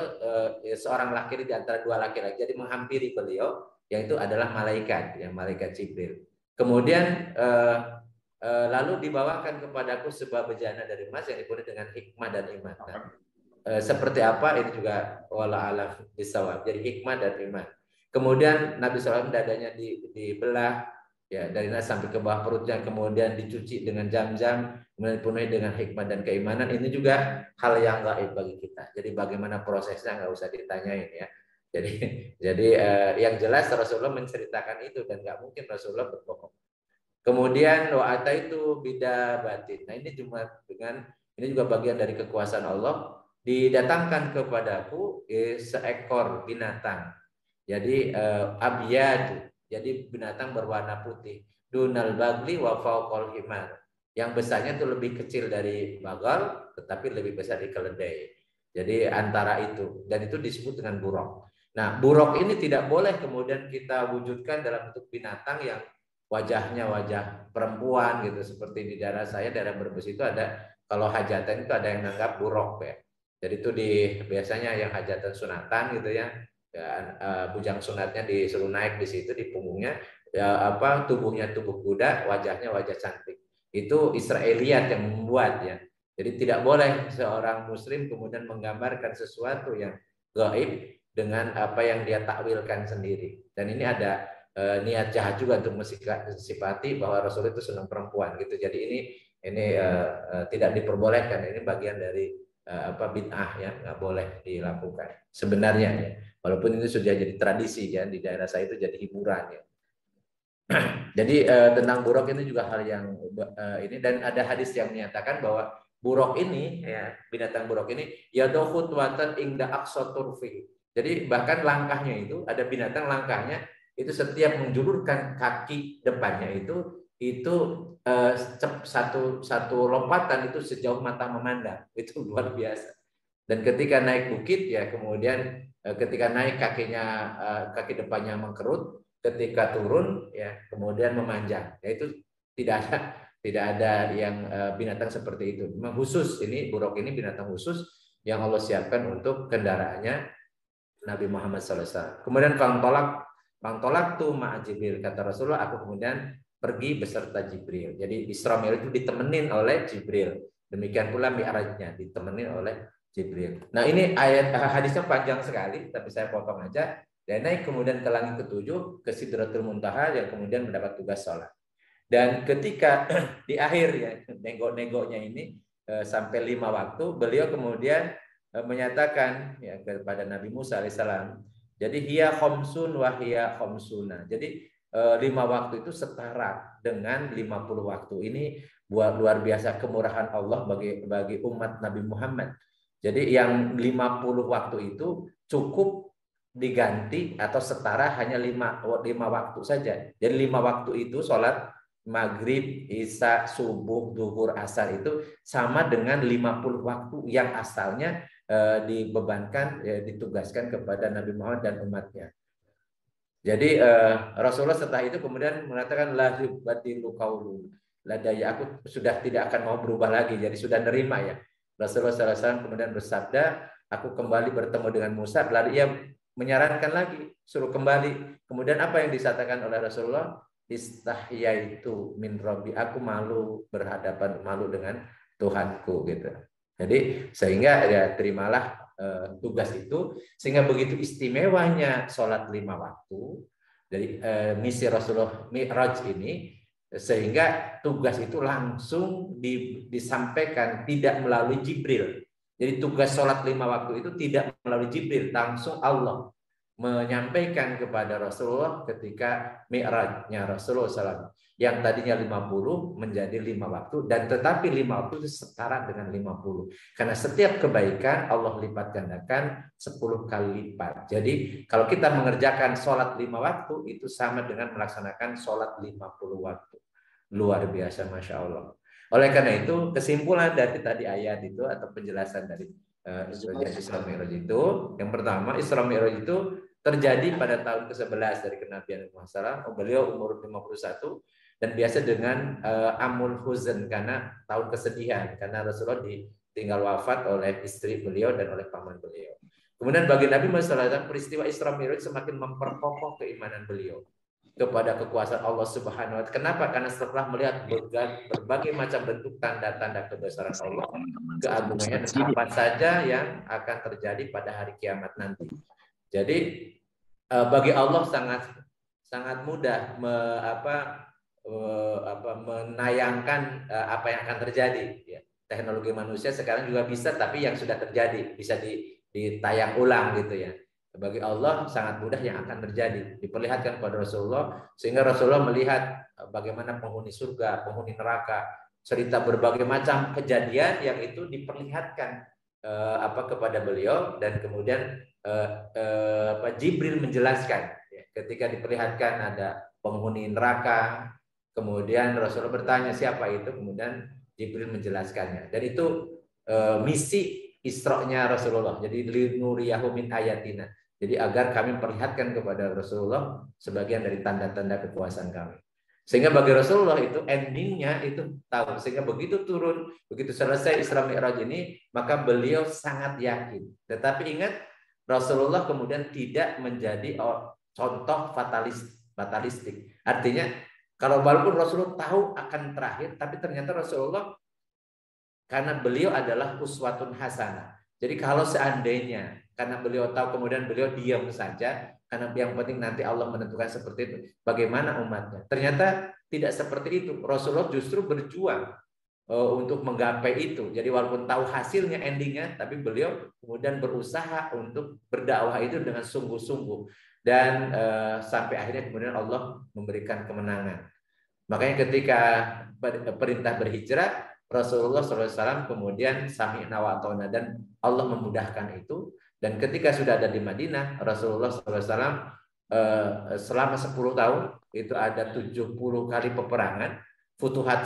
seorang laki-laki di antara dua laki-laki, jadi menghampiri beliau, yaitu adalah malaikat, yang malaikat Jibril. Kemudian lalu dibawakan kepadaku sebuah bejana dari emas yang dipenuhi dengan hikmah dan iman. Nah, seperti apa ini juga wala alam bisawab. Jadi hikmah dan iman. Kemudian Nabi SAW dadanya dibelah ya dari atas sampai ke bawah perutnya, kemudian dicuci dengan jam-jam, kemudian dipenuhi dengan hikmah dan keimanan. Ini juga hal yang gaib bagi kita. Jadi bagaimana prosesnya nggak usah ditanyain ya. Jadi yang jelas Rasulullah menceritakan itu dan nggak mungkin Rasulullah berbohong. Kemudian doa itu bida batin. Nah ini cuma dengan ini juga bagian dari kekuasaan Allah. Didatangkan kepadaku seekor binatang. Jadi abiyad, jadi binatang berwarna putih. Dunal bagli wa fauqal himar. Yang besarnya itu lebih kecil dari bagal, tetapi lebih besar dari keledai. Jadi antara itu, dan itu disebut dengan burok. Nah, burok ini tidak boleh kemudian kita wujudkan dalam bentuk binatang yang wajahnya wajah perempuan gitu, seperti di daerah saya, daerah Brebes itu ada, kalau hajatan itu ada yang nanggap burok ya. Jadi itu biasanya yang hajatan sunatan gitu ya, bujang sunatnya disuruh naik di situ di punggungnya, ya, tubuhnya tubuh kuda, wajahnya wajah cantik. Itu Israeliat yang membuat ya. Jadi tidak boleh seorang muslim kemudian menggambarkan sesuatu yang gaib dengan apa yang dia takwilkan sendiri. Dan ini ada niat jahat juga untuk mensifati bahwa Rasul itu senang perempuan gitu. Jadi ini tidak diperbolehkan. Ini bagian dari bid'ah ya, nggak boleh dilakukan sebenarnya ya. Walaupun itu sudah jadi tradisi ya, di daerah saya itu jadi hiburan ya. Jadi tentang buruk ini juga hal yang ini, dan ada hadis yang menyatakan bahwa buruk ini ya, binatang buruk ini ya khutwatan ingda aqsaturfi. Jadi bahkan langkahnya itu, ada binatang langkahnya itu setiap menjulurkan kaki depannya itu satu lompatan itu sejauh mata memandang. Itu luar biasa. Dan ketika naik bukit ya, kemudian ketika naik kaki depannya mengkerut, ketika turun ya kemudian memanjang. Ya itu tidak ada yang binatang seperti itu. Memang khusus, ini buruk ini binatang khusus yang Allah siapkan untuk kendaraannya Nabi Muhammad SAW. Kemudian Fangtolak tuh ma'a Jibril, kata Rasulullah, aku kemudian pergi beserta Jibril. Jadi Isra Mi'raj itu ditemenin oleh Jibril. Demikian pula Mi'rajnya ditemenin oleh Jibril. Nah ini hadisnya panjang sekali, tapi saya potong aja. Dan naik kemudian ke langit ketujuh, ke Sidratul Muntaha, yang kemudian mendapat tugas sholat. Dan ketika di akhir ya, nego-negonya ini sampai 5 waktu, beliau kemudian menyatakan ya kepada Nabi Musa alaihissalam, jadi hiya khamsun wa hiya khamsuna. Jadi 5 waktu itu setara dengan 50 waktu. Ini buat luar biasa kemurahan Allah bagi umat Nabi Muhammad. Jadi yang 50 waktu itu cukup diganti atau setara hanya 5 waktu saja. Jadi 5 waktu itu sholat maghrib, isya, subuh, duhur, asar itu sama dengan 50 waktu yang asalnya dibebankan, ditugaskan kepada Nabi Muhammad dan umatnya. Jadi Rasulullah setelah itu kemudian mengatakan la yubatilu qaulu. Ladaya, aku sudah tidak akan mau berubah lagi, jadi sudah nerima ya. Rasulullah SAW kemudian bersabda, aku kembali bertemu dengan Musa, lalu ia menyarankan lagi, suruh kembali. Kemudian apa yang disatakan oleh Rasulullah? Istahyaitu min Rabbi, aku malu berhadapan, malu dengan Tuhanku gitu. Jadi sehingga ya terimalah tugas itu, sehingga begitu istimewanya sholat 5 waktu dari misi Rasulullah Mi'raj ini, sehingga tugas itu langsung disampaikan tidak melalui Jibril. Jadi tugas sholat 5 waktu itu tidak melalui Jibril, langsung Allah menyampaikan kepada Rasulullah ketika Mi'rajnya Rasulullah SAW, yang tadinya 50 menjadi 5 waktu, dan tetapi 5 waktu itu setara dengan 50, karena setiap kebaikan Allah lipat gandakan 10 kali lipat. Jadi kalau kita mengerjakan sholat 5 waktu itu sama dengan melaksanakan sholat 50 waktu. Luar biasa, Masya Allah. Oleh karena itu kesimpulan dari tadi ayat itu atau penjelasan dari Isra Mi'raj itu, yang pertama, Isra Mi'raj itu terjadi pada tahun ke-11 dari kenabian Muhammad SAW. Beliau umur 51 dan biasa dengan amul huzn, karena tahun kesedihan, karena Rasulullah ditinggal wafat oleh istri beliau dan oleh paman beliau. Kemudian bagi Nabi Muhammad SAW, peristiwa Isra Mi'raj semakin memperkokoh keimanan beliau kepada kekuasaan Allah Subhanahu wa Ta'ala. Kenapa? Karena setelah melihat berbagai macam bentuk tanda-tanda kebesaran Allah, keagungannya, dan apa saja yang akan terjadi pada hari kiamat nanti. Jadi bagi Allah sangat mudah menayangkan apa yang akan terjadi. Teknologi manusia sekarang juga bisa, tapi yang sudah terjadi bisa ditayang ulang gitu ya. Bagi Allah sangat mudah yang akan terjadi, diperlihatkan kepada Rasulullah, sehingga Rasulullah melihat bagaimana penghuni surga, penghuni neraka, cerita berbagai macam kejadian yang itu diperlihatkan kepada beliau, dan kemudian Jibril menjelaskan ketika diperlihatkan ada penghuni neraka, kemudian Rasulullah bertanya siapa itu, kemudian Jibril menjelaskannya, dan itu misi Isra-nya Rasulullah. Jadi linuriyahu min ayatina. Jadi agar kami perlihatkan kepada Rasulullah sebagian dari tanda-tanda kekuasaan kami. Sehingga bagi Rasulullah itu endingnya itu tahu. Sehingga begitu turun, begitu selesai Isra Mi'raj ini, maka beliau sangat yakin. Tetapi ingat, Rasulullah kemudian tidak menjadi contoh fatalistik. Artinya kalau walaupun Rasulullah tahu akan terakhir, tapi ternyata Rasulullah, karena beliau adalah uswatun hasanah. Jadi kalau seandainya karena beliau tahu kemudian beliau diam saja, karena yang penting nanti Allah menentukan seperti itu, bagaimana umatnya? Ternyata tidak seperti itu. Rasulullah justru berjuang untuk menggapai itu. Jadi walaupun tahu hasilnya, endingnya, tapi beliau kemudian berusaha untuk berdakwah itu dengan sungguh-sungguh, dan sampai akhirnya kemudian Allah memberikan kemenangan. Makanya ketika perintah berhijrah, Rasulullah SAW kemudian sami'na wa ata'na, dan Allah memudahkan itu. Dan ketika sudah ada di Madinah, Rasulullah SAW selama 10 tahun itu ada 70 kali peperangan, futuhat.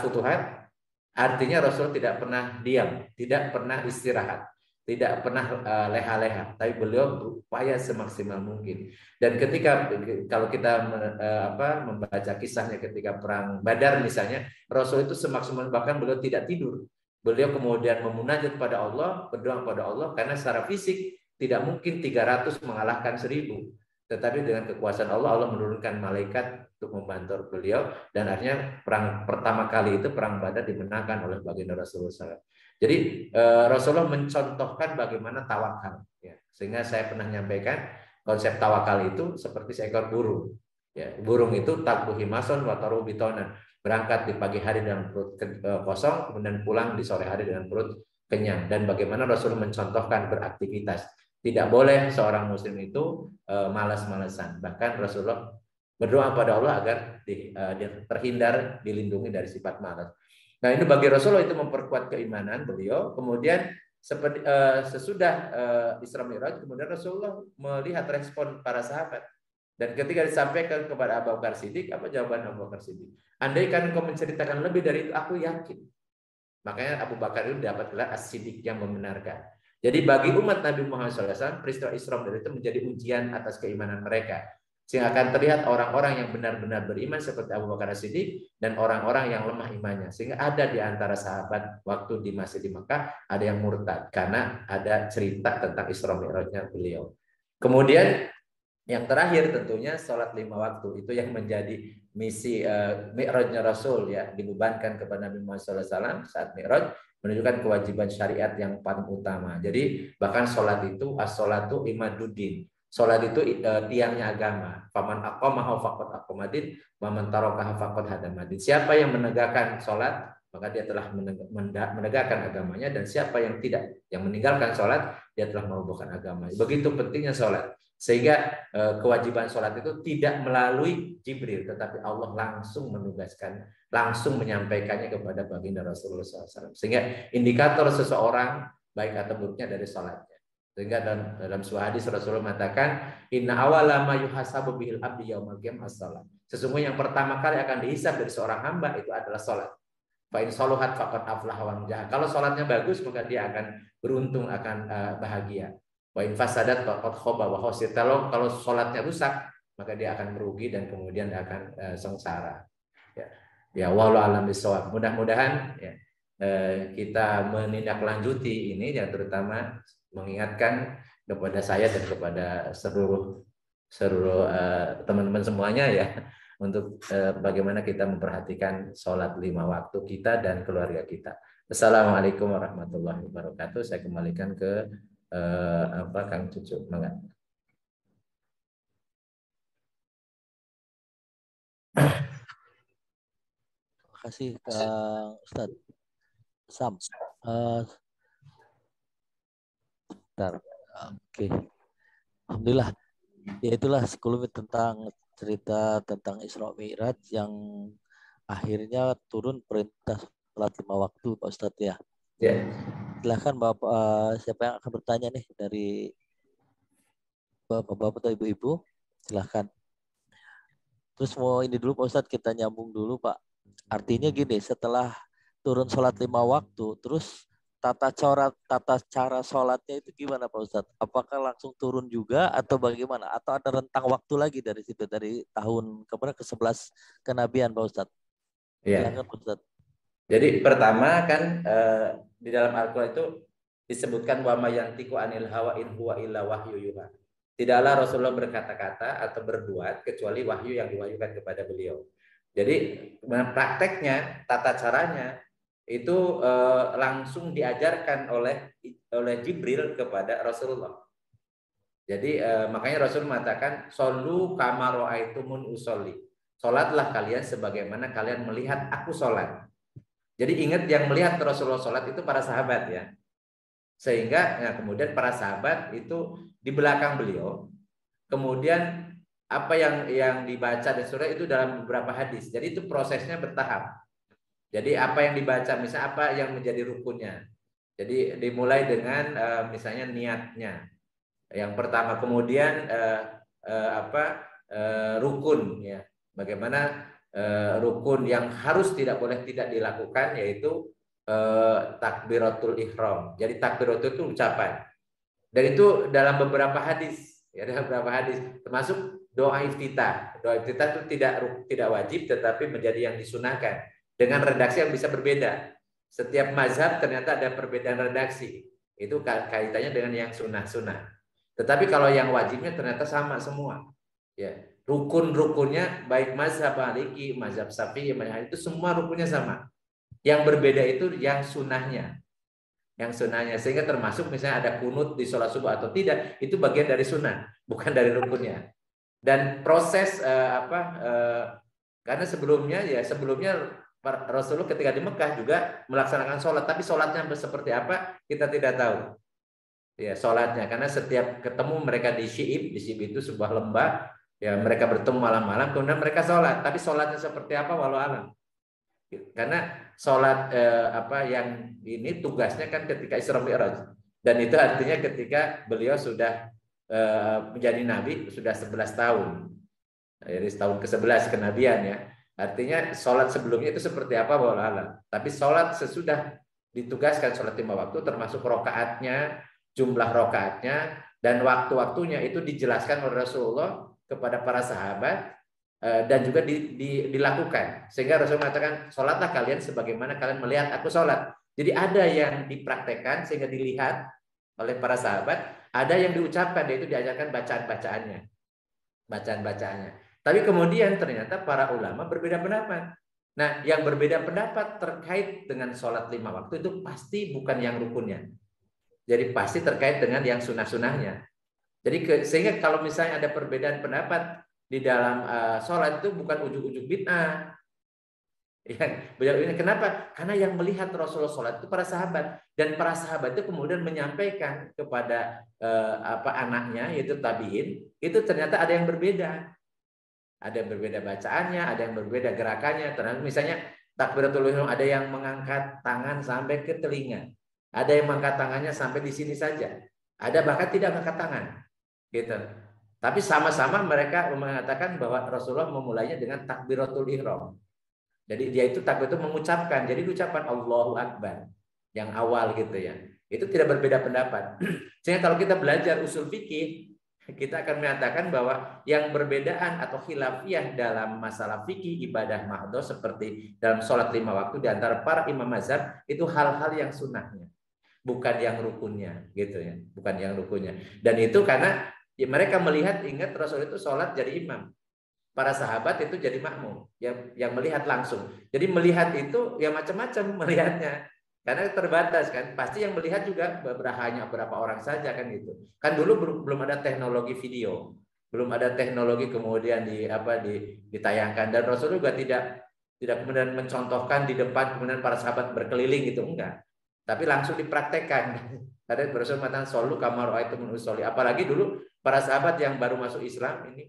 Artinya Rasul tidak pernah diam, tidak pernah istirahat, tidak pernah leha-leha, tapi beliau berupaya semaksimal mungkin. Dan ketika kalau kita membaca kisahnya ketika perang Badar misalnya, Rasul itu semaksimal, bahkan beliau tidak tidur. Beliau kemudian memunajat pada Allah, berdoa pada Allah, karena secara fisik tidak mungkin 300 mengalahkan 1000. Tetapi dengan kekuasaan Allah, Allah menurunkan malaikat untuk membantu beliau, dan akhirnya perang pertama kali itu, perang Badar, dimenangkan oleh baginda Rasulullah SAW. Jadi Rasulullah mencontohkan bagaimana tawakal. Ya. Sehingga saya pernah menyampaikan konsep tawakal itu seperti seekor burung. Ya, burung itu takuhi mason wataru bitonan, berangkat di pagi hari dengan perut kosong, kemudian pulang di sore hari dengan perut kenyang. Dan bagaimana Rasulullah mencontohkan beraktivitas. Tidak boleh seorang muslim itu malas-malasan. Bahkan Rasulullah berdoa pada Allah agar terhindar, dilindungi dari sifat malas. Nah, ini bagi Rasulullah itu memperkuat keimanan beliau. Kemudian seperti sesudah Isra Mi'raj, kemudian Rasulullah melihat respon para sahabat. Dan ketika disampaikan kepada Abu Bakar Siddiq, apa jawaban Abu Bakar Siddiq? Andaikan kau menceritakan lebih dari itu, aku yakin. Makanya Abu Bakar itu dapat gelar As-Siddiq, yang membenarkan. Jadi bagi umat Nabi Muhammad SAW, peristiwa Isra Mi'raj itu menjadi ujian atas keimanan mereka. Sehingga akan terlihat orang-orang yang benar-benar beriman seperti Abu Bakar As-Siddiq, dan orang-orang yang lemah imannya. Sehingga ada di antara sahabat waktu masih di Mekah, ada yang murtad karena ada cerita tentang Isra Mi'rajnya beliau. Kemudian Yang terakhir tentunya sholat 5 waktu itu yang menjadi misi Mi'rajnya Rasul ya, dibebankan kepada Nabi Muhammad SAW saat Mi'raj, menunjukkan kewajiban syariat yang paling utama. Jadi bahkan sholat itu as-sholatu imaduddin. Sholat itu tiangnya agama. Faman aqamaha faqad aqamadin, wa man tarakaha faqad hadamadin. Siapa yang menegakkan sholat, maka dia telah menegakkan agamanya, dan siapa yang tidak, yang meninggalkan sholat, dia telah merobohkan agama. Begitu pentingnya sholat. Sehingga kewajiban sholat itu tidak melalui Jibril, tetapi Allah langsung menugaskan, langsung menyampaikannya kepada baginda Rasulullah SAW. Sehingga indikator seseorang baik atau buruknya dari sholatnya. Sehingga dalam sebuah hadis Rasulullah mengatakan, Inna awala ma yuhasabu bihil abdi yaumal qiyamah as-shalah. Sesungguhnya yang pertama kali akan dihisab dari seorang hamba itu adalah sholat. Fa in shaluhat faqad aflaha wa anjaha. Kalau sholatnya bagus, maka dia akan beruntung, akan bahagia. Wa in fasadat faqad khaba wa khasir. Kalau sholatnya rusak, maka dia akan merugi dan kemudian akan sengsara. Ya, wallahu a'lam bishawab. Mudah-mudahan ya, kita menindaklanjuti ini, yang terutama mengingatkan kepada saya dan kepada seluruh teman-teman semuanya ya, untuk bagaimana kita memperhatikan sholat 5 waktu kita dan keluarga kita. Assalamualaikum warahmatullahi wabarakatuh. Saya kembalikan ke Kang Cucu. Terima kasih Kang Ustadz Sam. Oke. Alhamdulillah. Ya itulah sekelumit tentang cerita tentang Isra Mi'raj yang akhirnya turun perintah sholat 5 waktu, Pak Ustadz ya. Ya. Silahkan Bapak, siapa yang akan bertanya nih dari Bapak-bapak atau ibu-ibu? Silahkan. Terus mau ini dulu Pak Ustadz, kita nyambung dulu Pak. Artinya gini, setelah turun sholat 5 waktu, terus tata cara sholatnya itu gimana Pak Ustadz? Apakah langsung turun juga atau bagaimana? Atau ada rentang waktu lagi dari situ, dari tahun ke-11 kenabian Pak Ustadz? Silahkan Pak Ustadz. Jadi pertama kan di dalam Al-Quran itu disebutkan wa may yantiqu anil hawa in huwa illa wahyu yuha. Tidaklah Rasulullah berkata-kata atau berbuat kecuali wahyu yang diwahyukan kepada beliau. Jadi prakteknya, tata caranya itu langsung diajarkan oleh Jibril kepada Rasulullah. Jadi makanya Rasul mengatakan shollu kama ra'aitumun usolli. Salatlah kalian sebagaimana kalian melihat aku salat. Jadi ingat, yang melihat Rasulullah sholat itu para sahabat ya. Sehingga ya, kemudian para sahabat itu di belakang beliau. Kemudian apa yang dibaca dan surah itu dalam beberapa hadis. Jadi itu prosesnya bertahap. Jadi apa yang dibaca, misalnya apa yang menjadi rukunnya. Jadi dimulai dengan misalnya niatnya. Yang pertama, kemudian rukun ya. Bagaimana rukun yang harus tidak boleh tidak dilakukan, yaitu takbiratul ihram. Jadi takbiratul itu ucapan. Dan itu dalam beberapa hadis, ya, dalam beberapa hadis, termasuk doa iftitah. Doa iftitah itu tidak wajib, tetapi menjadi yang disunahkan dengan redaksi yang bisa berbeda. Setiap mazhab ternyata ada perbedaan redaksi. Itu kaitannya dengan yang sunnah-sunnah. Tetapi kalau yang wajibnya ternyata sama semua. Ya, rukun-rukunnya baik mazhab Maliki, mazhab Syafi'i, itu semua rukunnya sama. Yang berbeda itu yang sunnahnya. Yang sunnahnya, sehingga termasuk misalnya ada kunut di sholat subuh atau tidak, itu bagian dari sunnah, bukan dari rukunnya. Dan proses karena sebelumnya Rasulullah ketika di Mekah juga melaksanakan sholat, tapi sholatnya seperti apa kita tidak tahu. Ya, sholatnya, karena setiap ketemu mereka di Syi'ib itu sebuah lembah. Ya, mereka bertemu malam-malam, kemudian mereka sholat. Tapi sholatnya seperti apa, walau alam. Karena sholat yang ini tugasnya kan ketika Isra Mi'raj. Dan itu artinya ketika beliau sudah menjadi nabi, sudah 11 tahun. Jadi tahun ke-11 kenabian ya. Artinya sholat sebelumnya itu seperti apa, walau alam. Tapi sholat sesudah ditugaskan sholat 5 waktu, termasuk rokaatnya, jumlah rokaatnya, dan waktu-waktunya itu dijelaskan oleh Rasulullah kepada para sahabat dan juga dilakukan, sehingga Rasul mengatakan sholatlah kalian sebagaimana kalian melihat aku sholat. Jadi ada yang dipraktekkan sehingga dilihat oleh para sahabat, ada yang diucapkan, yaitu diajarkan bacaan-bacaannya. bacaan-bacaannya. Tapi kemudian ternyata para ulama berbeda pendapat. Nah, yang berbeda pendapat terkait dengan sholat 5 waktu itu pasti bukan yang rukunnya. Jadi pasti terkait dengan yang sunnah-sunnahnya. Jadi sehingga kalau misalnya ada perbedaan pendapat di dalam sholat itu bukan ujuk-ujuk bid'ah. Kenapa? Karena yang melihat Rasulullah sholat itu para sahabat, dan para sahabat itu kemudian menyampaikan kepada anaknya yaitu tabiin, itu ternyata ada yang berbeda. Ada yang berbeda bacaannya, ada yang berbeda gerakannya. Ternyata misalnya takbiratul ihram ada yang mengangkat tangan sampai ke telinga, ada yang mengangkat tangannya sampai di sini saja, ada bahkan tidak mengangkat tangan, gitu. Tapi sama-sama mereka mengatakan bahwa Rasulullah memulainya dengan takbiratul ihram. Jadi dia itu takbir itu mengucapkan, jadi ucapan Allahu Akbar yang awal gitu ya. Itu tidak berbeda pendapat. Sehingga kalau kita belajar usul fikih, kita akan mengatakan bahwa yang berbedaan atau khilafiyah dalam masalah fikih ibadah mahdoh seperti dalam sholat 5 waktu di antara para imam mazhab itu hal-hal yang sunnahnya, bukan yang rukunnya, gitu ya, bukan yang rukunnya. Dan itu karena ya, mereka melihat, ingat Rasul itu sholat jadi imam. Para sahabat itu jadi makmum yang melihat langsung. Jadi melihat itu ya macam-macam melihatnya. Karena terbatas kan. Pasti yang melihat juga hanya beberapa orang saja kan gitu. Kan dulu belum ada teknologi video. Belum ada teknologi kemudian ditayangkan, dan Rasul juga tidak kemudian mencontohkan di depan kemudian para sahabat berkeliling gitu, enggak. Tapi langsung dipraktekkan. Ada Rasul mengatakan solu kamar itu menusoli. Apalagi dulu para sahabat yang baru masuk Islam ini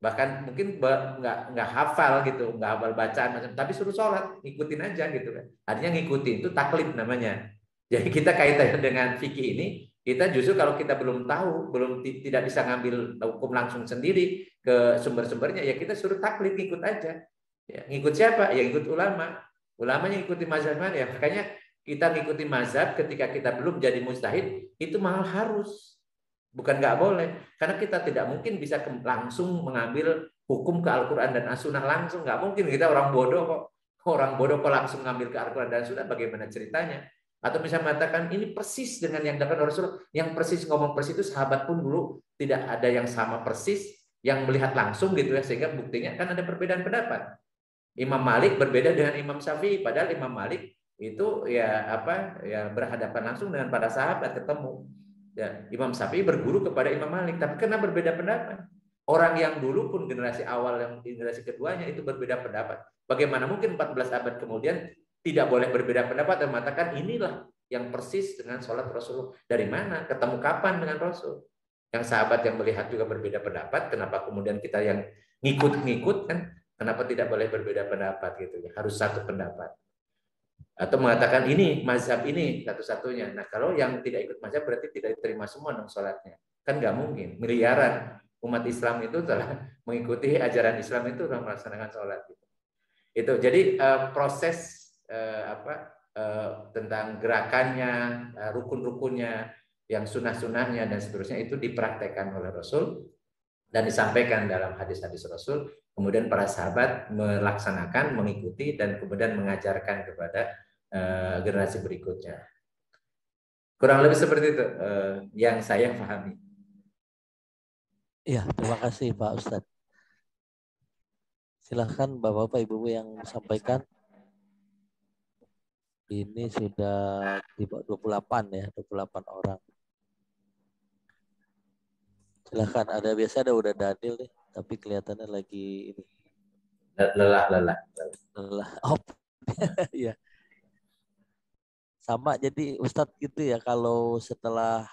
bahkan mungkin nggak hafal gitu, nggak hafal bacaan macam, tapi suruh sholat, ngikutin aja gitu kan. Artinya ngikutin itu taklid namanya. Jadi kita kaitannya dengan fikih ini, kita justru kalau kita belum tahu, tidak bisa ngambil hukum langsung sendiri ke sumber-sumbernya, ya kita suruh taklid, ngikut aja. Ya, ngikut siapa? Ya ngikut ulama. Ulamanya ngikutin mazhab mana ya? Makanya kita ngikutin mazhab ketika kita belum jadi mujtahid itu malah harus. Bukan nggak boleh, karena kita tidak mungkin bisa langsung mengambil hukum ke Al-Quran dan As-Sunnah langsung, nggak mungkin. Kita orang bodoh kok langsung ngambil ke Al-Quran dan As-Sunnah, bagaimana ceritanya? Atau misalnya mengatakan ini persis dengan yang dilakukan Rasul, yang persis ngomong persis itu sahabat pun dulu tidak ada yang sama persis, yang melihat langsung gitu ya, sehingga buktinya kan ada perbedaan pendapat. Imam Malik berbeda dengan Imam Syafi'i, padahal Imam Malik itu ya berhadapan langsung dengan para sahabat, ketemu. Ya, Imam Syafi'i berguru kepada Imam Malik, tapi karena berbeda pendapat. Orang yang dulu pun generasi awal, yang generasi keduanya itu berbeda pendapat. Bagaimana mungkin 14 abad kemudian tidak boleh berbeda pendapat dan mengatakan inilah yang persis dengan sholat Rasulullah. Dari mana? Ketemu kapan dengan Rasul? Yang sahabat yang melihat juga berbeda pendapat, kenapa kemudian kita yang ngikut-ngikut kan? Kenapa tidak boleh berbeda pendapat gitu ya? Harus satu pendapat. Atau mengatakan ini mazhab ini satu-satunya. Nah, kalau yang tidak ikut mazhab berarti tidak diterima semua dong sholatnya. Kan nggak mungkin. Miliaran umat Islam itu telah mengikuti ajaran Islam itu dalam melaksanakan sholat. Itu jadi proses tentang gerakannya, rukun-rukunnya, yang sunnah-sunnahnya dan seterusnya itu dipraktekkan oleh Rasul dan disampaikan dalam hadis-hadis Rasul. Kemudian para sahabat melaksanakan, mengikuti, dan kemudian mengajarkan kepada generasi berikutnya. Kurang lebih seperti itu yang saya pahami. Iya, terima kasih Pak Ustadz. Silahkan Bapak-Bapak, Ibu-Ibu yang sampaikan. Ini sudah 28 ya, 28 orang. Silahkan, biasa udah Daniel nih, tapi kelihatannya lagi ini. Lelah. Oh, ya. Sama, jadi Ustadz gitu ya, kalau setelah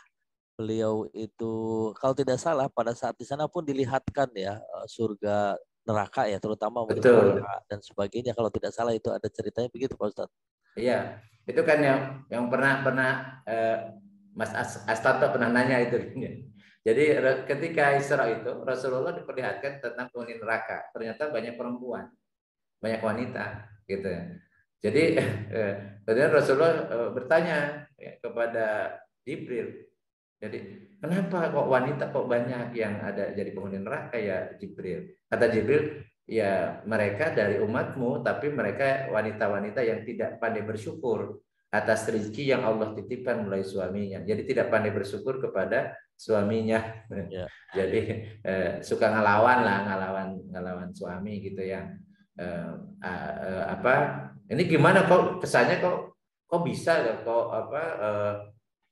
beliau itu, kalau tidak salah pada saat di sana pun dilihatkan ya surga neraka ya, terutama untuk neraka dan sebagainya. Kalau tidak salah itu ada ceritanya begitu Pak Ustadz. Iya, itu kan yang pernah Mas Astanto pernah nanya itu. Jadi ketika Isra itu Rasulullah diperlihatkan tentang penghuni neraka. Ternyata banyak perempuan, banyak wanita, gitu. Jadi kemudian Rasulullah bertanya kepada Jibril. Jadi kenapa kok wanita kok banyak yang ada jadi penghuni neraka ya Jibril? Kata Jibril, ya mereka dari umatmu, tapi mereka wanita-wanita yang tidak pandai bersyukur. atas rezeki yang Allah titipkan melalui suaminya. Jadi tidak pandai bersyukur kepada suaminya. Ya. Jadi suka ngelawan lah, ngelawan suami gitu ya. Apa? Ini gimana kok kesannya kok bisa ya kok apa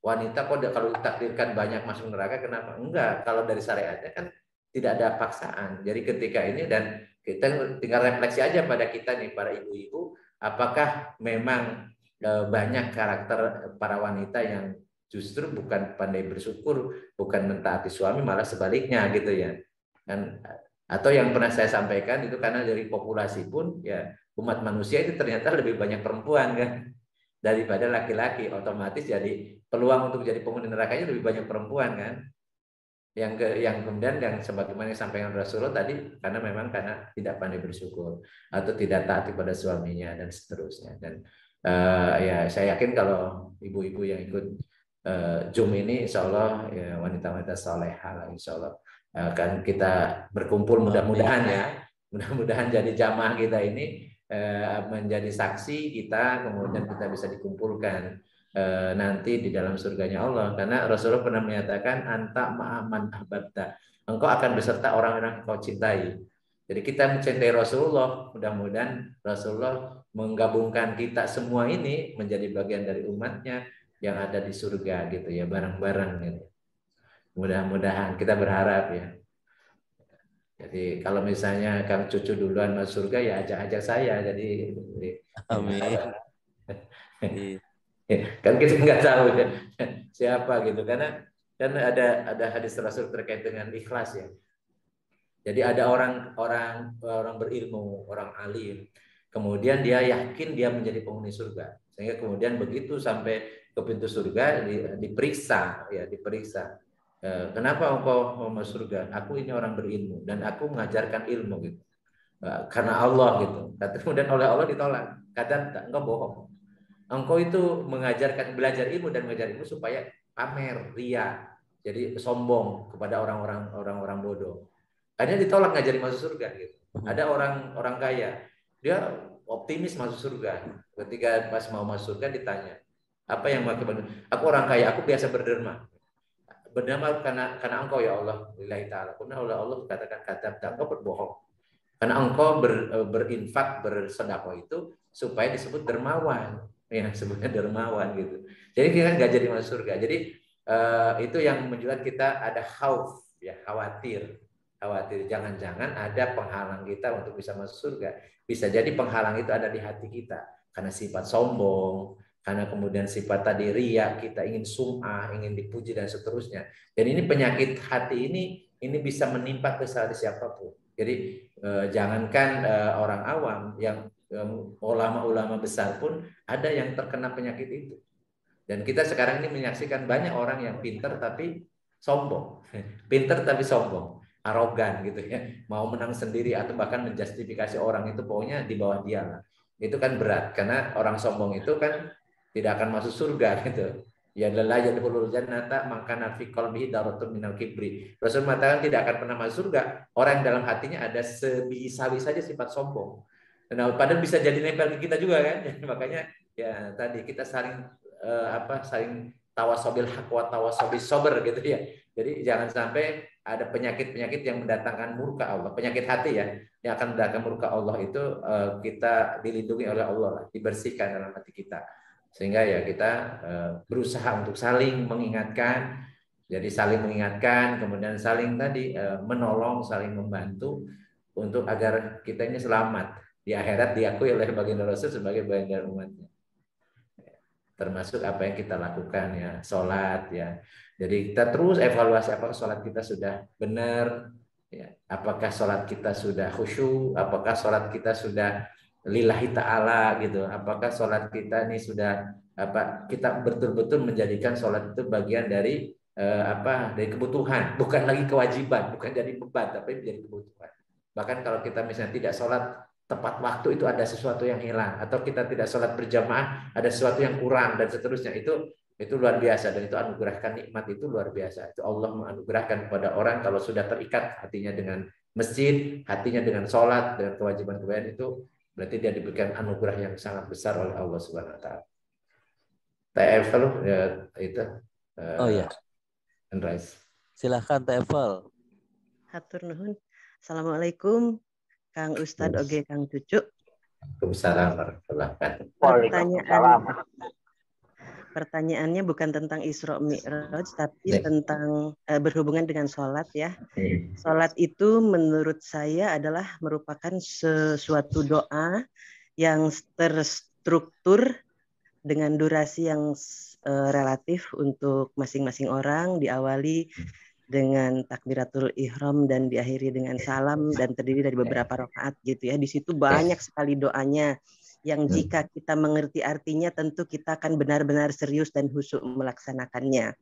wanita kok kalau ditakdirkan banyak masuk neraka, kenapa? Enggak, kalau dari syariatnya kan tidak ada paksaan. Jadi ketika ini dan kita tinggal refleksi aja pada kita nih para ibu-ibu, apakah memang banyak karakter para wanita yang justru bukan pandai bersyukur, bukan mentaati suami, malah sebaliknya gitu ya. Dan atau yang pernah saya sampaikan itu karena dari populasi pun ya umat manusia itu ternyata lebih banyak perempuan kan daripada laki-laki, otomatis jadi peluang untuk jadi penghuni nerakanya lebih banyak perempuan kan. Yang kemudian yang sebagaimana yang sampaikan Rasulullah tadi karena tidak pandai bersyukur atau tidak taat kepada suaminya dan seterusnya. Dan ya saya yakin kalau ibu-ibu yang ikut Zoom ini insya Allah ya, wanita-wanita salehah lah insya Allah akan kita berkumpul mudah-mudahan ya, mudah-mudahan jadi jamaah kita ini menjadi saksi kita, kemudian kita bisa dikumpulkan nanti di dalam surganya Allah, karena Rasulullah pernah menyatakan anta ma'aman ahbabta, engkau akan beserta orang-orang yang kau cintai. Jadi kita mencintai Rasulullah, mudah-mudahan Rasulullah menggabungkan kita semua ini menjadi bagian dari umatnya yang ada di surga gitu ya, bareng-bareng gitu. Mudah-mudahan kita berharap ya. Jadi kalau misalnya Kang Cucu duluan masuk surga ya ajak-ajak saya, jadi Amin. kan kita nggak tahu ya, siapa gitu, karena kan ada hadis Rasul terkait dengan ikhlas ya. Jadi ada orang berilmu, orang alim, kemudian dia yakin dia menjadi penghuni surga, sehingga kemudian begitu sampai ke pintu surga diperiksa. Kenapa engkau mau masuk surga? Aku ini orang berilmu dan aku mengajarkan ilmu gitu. Karena Allah gitu. Kemudian oleh Allah ditolak. Kata engkau bohong. Engkau itu belajar ilmu dan mengajar ilmu supaya pamer, ria, jadi sombong kepada orang-orang bodoh. Akhirnya ditolak, nggak jadi masuk surga gitu. Ada orang kaya, dia optimis masuk surga. Ketika pas mau masuk surga ditanya, apa yang mau kebantu? Aku orang kaya, aku biasa berderma. Berderma karena engkau ya Allah, lillahi ta'ala. Karena oleh Allah kata engkau berbohong. Karena engkau berinfak, bersedekah itu supaya disebut dermawan. Ya, sebenarnya dermawan gitu. Jadi kita nggak jadi masuk surga. Jadi itu yang menunjukkan kita ada khauf, ya, khawatir jangan-jangan ada penghalang kita untuk bisa masuk surga. Bisa jadi penghalang itu ada di hati kita karena sifat sombong, karena kemudian sifat tadi ria, kita ingin sum'ah, ingin dipuji dan seterusnya. Dan ini penyakit hati ini bisa menimpa ke siapapun. Jadi jangankan orang awam, yang ulama-ulama besar pun ada yang terkena penyakit itu. Dan kita sekarang ini menyaksikan banyak orang yang pinter tapi sombong, pinter tapi sombong, arogan gitu ya, mau menang sendiri atau bahkan menjustifikasi orang itu pokoknya di bawah dia lah. Itu kan berat karena orang sombong itu kan tidak akan masuk surga gitu. Ya la yadkhulul jannata man kana fi qalbihi daratun minal kibri. Rasul mengatakan tidak akan pernah masuk surga orang yang dalam hatinya ada sebiji-sawi saja sifat sombong. Nah, padahal bisa jadi nempel ke kita juga kan. Makanya ya tadi kita saling saling tawasobil haq wa tawasobil sober gitu ya. Jadi jangan sampai ada penyakit-penyakit yang mendatangkan murka Allah, penyakit hati ya, yang akan mendatangkan murka Allah itu kita dilindungi oleh Allah, dibersihkan dalam hati kita. Sehingga ya kita berusaha untuk saling mengingatkan, jadi saling mengingatkan, kemudian saling tadi menolong, saling membantu untuk agar kita ini selamat di akhirat, diakui oleh baginda Rasul sebagai bagian dari umatnya. Termasuk apa yang kita lakukan ya, sholat ya. Jadi kita terus evaluasi apakah sholat kita sudah benar, ya. Apakah sholat kita sudah khusyuk, apakah sholat kita sudah lillahi ta'ala gitu, apakah sholat kita ini sudah kita betul-betul menjadikan sholat itu bagian dari dari kebutuhan, bukan lagi kewajiban, bukan jadi beban, tapi menjadi kebutuhan. Bahkan kalau kita misalnya tidak sholat tepat waktu itu ada sesuatu yang hilang, atau kita tidak sholat berjamaah ada sesuatu yang kurang dan seterusnya, itu luar biasa, dan itu anugerahkan nikmat itu luar biasa. Itu Allah menganugerahkan kepada orang kalau sudah terikat hatinya dengan masjid, hatinya dengan sholat, dengan kewajiban-kewajiban itu berarti dia diberikan anugerah yang sangat besar oleh Allah Subhanahu Wa Taala. TFL ya itu Oh ya, Andreas. silahkan TFL. Hatur nuhun. Assalamualaikum Kang Ustadz Oge Kang Cucu. Waalaikumsalam warahmatullahi wabarakatuh. Pertanyaannya bukan tentang Isra Mi'raj, tapi tentang berhubungan dengan sholat ya. Sholat itu menurut saya adalah merupakan sesuatu doa yang terstruktur dengan durasi yang relatif untuk masing-masing orang, diawali dengan takbiratul ihram dan diakhiri dengan salam dan terdiri dari beberapa rakaat gitu ya. Di situ banyak sekali doanya yang jika kita mengerti artinya tentu kita akan benar-benar serius dan khusyuk melaksanakannya.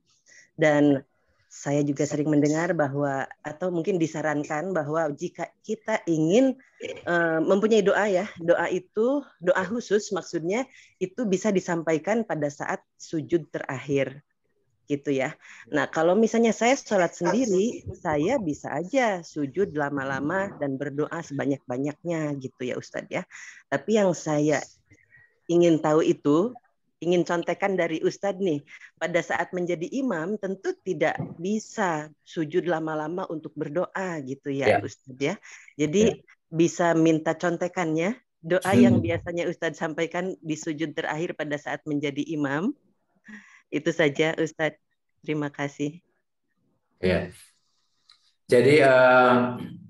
Dan saya juga sering mendengar bahwa atau mungkin disarankan bahwa jika kita ingin mempunyai doa ya, doa itu doa khusus maksudnya itu bisa disampaikan pada saat sujud terakhir. Gitu ya. Nah, kalau misalnya saya sholat sendiri, saya bisa aja sujud lama-lama dan berdoa sebanyak-banyaknya gitu ya Ustadz ya. Tapi yang saya ingin tahu itu, ingin contekan dari Ustadz nih, pada saat menjadi imam tentu tidak bisa sujud lama-lama untuk berdoa gitu ya Ustadz ya. Jadi bisa minta contekannya, doa yang biasanya Ustadz sampaikan di sujud terakhir pada saat menjadi imam. Itu saja Ustadz. Terima kasih. Ya. Jadi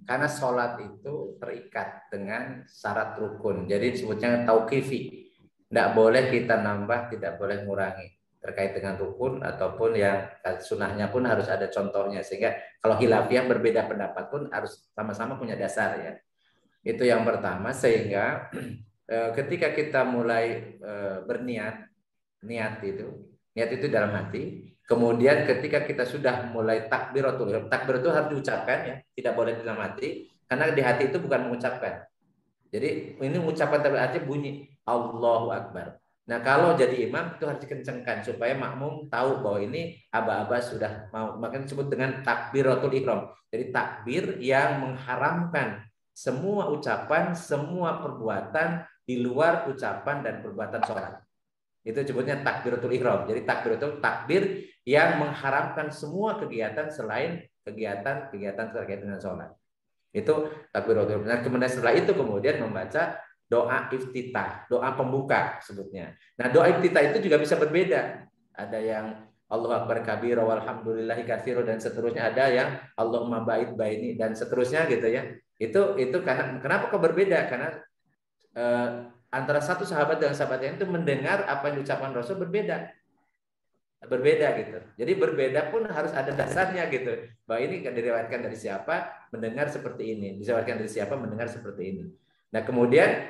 karena sholat itu terikat dengan syarat rukun. Jadi disebutnya tauqifi. Tidak boleh kita nambah, tidak boleh ngurangi. Terkait dengan rukun ataupun yang sunnahnya pun harus ada contohnya. Sehingga kalau khilafiyah berbeda pendapat pun harus sama-sama punya dasar ya. Itu yang pertama. Sehingga ketika kita mulai berniat, niat itu dalam hati. Kemudian ketika kita sudah mulai takbiratul ihram, takbir itu harus diucapkan ya, tidak boleh dalam hati, karena di hati itu bukan mengucapkan. Jadi ini mengucapkan tapi artinya bunyi Allahu Akbar. Nah kalau jadi imam itu harus dikencengkan supaya makmum tahu bahwa ini aba-aba sudah mau, makanya disebut dengan takbiratul ihram. Jadi takbir yang mengharamkan semua ucapan, semua perbuatan di luar ucapan dan perbuatan sholat. Itu disebutnya takbiratul ihram. Jadi takbir itu takbir yang mengharamkan semua kegiatan selain kegiatan terkait dengan sholat. Itu takbiratul ihram. Nah, kemudian setelah itu kemudian membaca doa iftitah, doa pembuka sebutnya. Nah, doa iftitah itu juga bisa berbeda. Ada yang Allahu Akbar kabira walhamdulillahi katsira dan seterusnya, ada yang Allahumma ba'id baini dan seterusnya gitu ya. Itu karena kenapa kok berbeda? Karena antara satu sahabat dengan sahabat yang itu mendengar apa yang diucapkan Rasul berbeda gitu. Jadi berbeda pun harus ada dasarnya gitu. Bahwa ini diriwayatkan dari siapa, mendengar seperti ini. Diriwayatkan dari siapa, mendengar seperti ini. Nah kemudian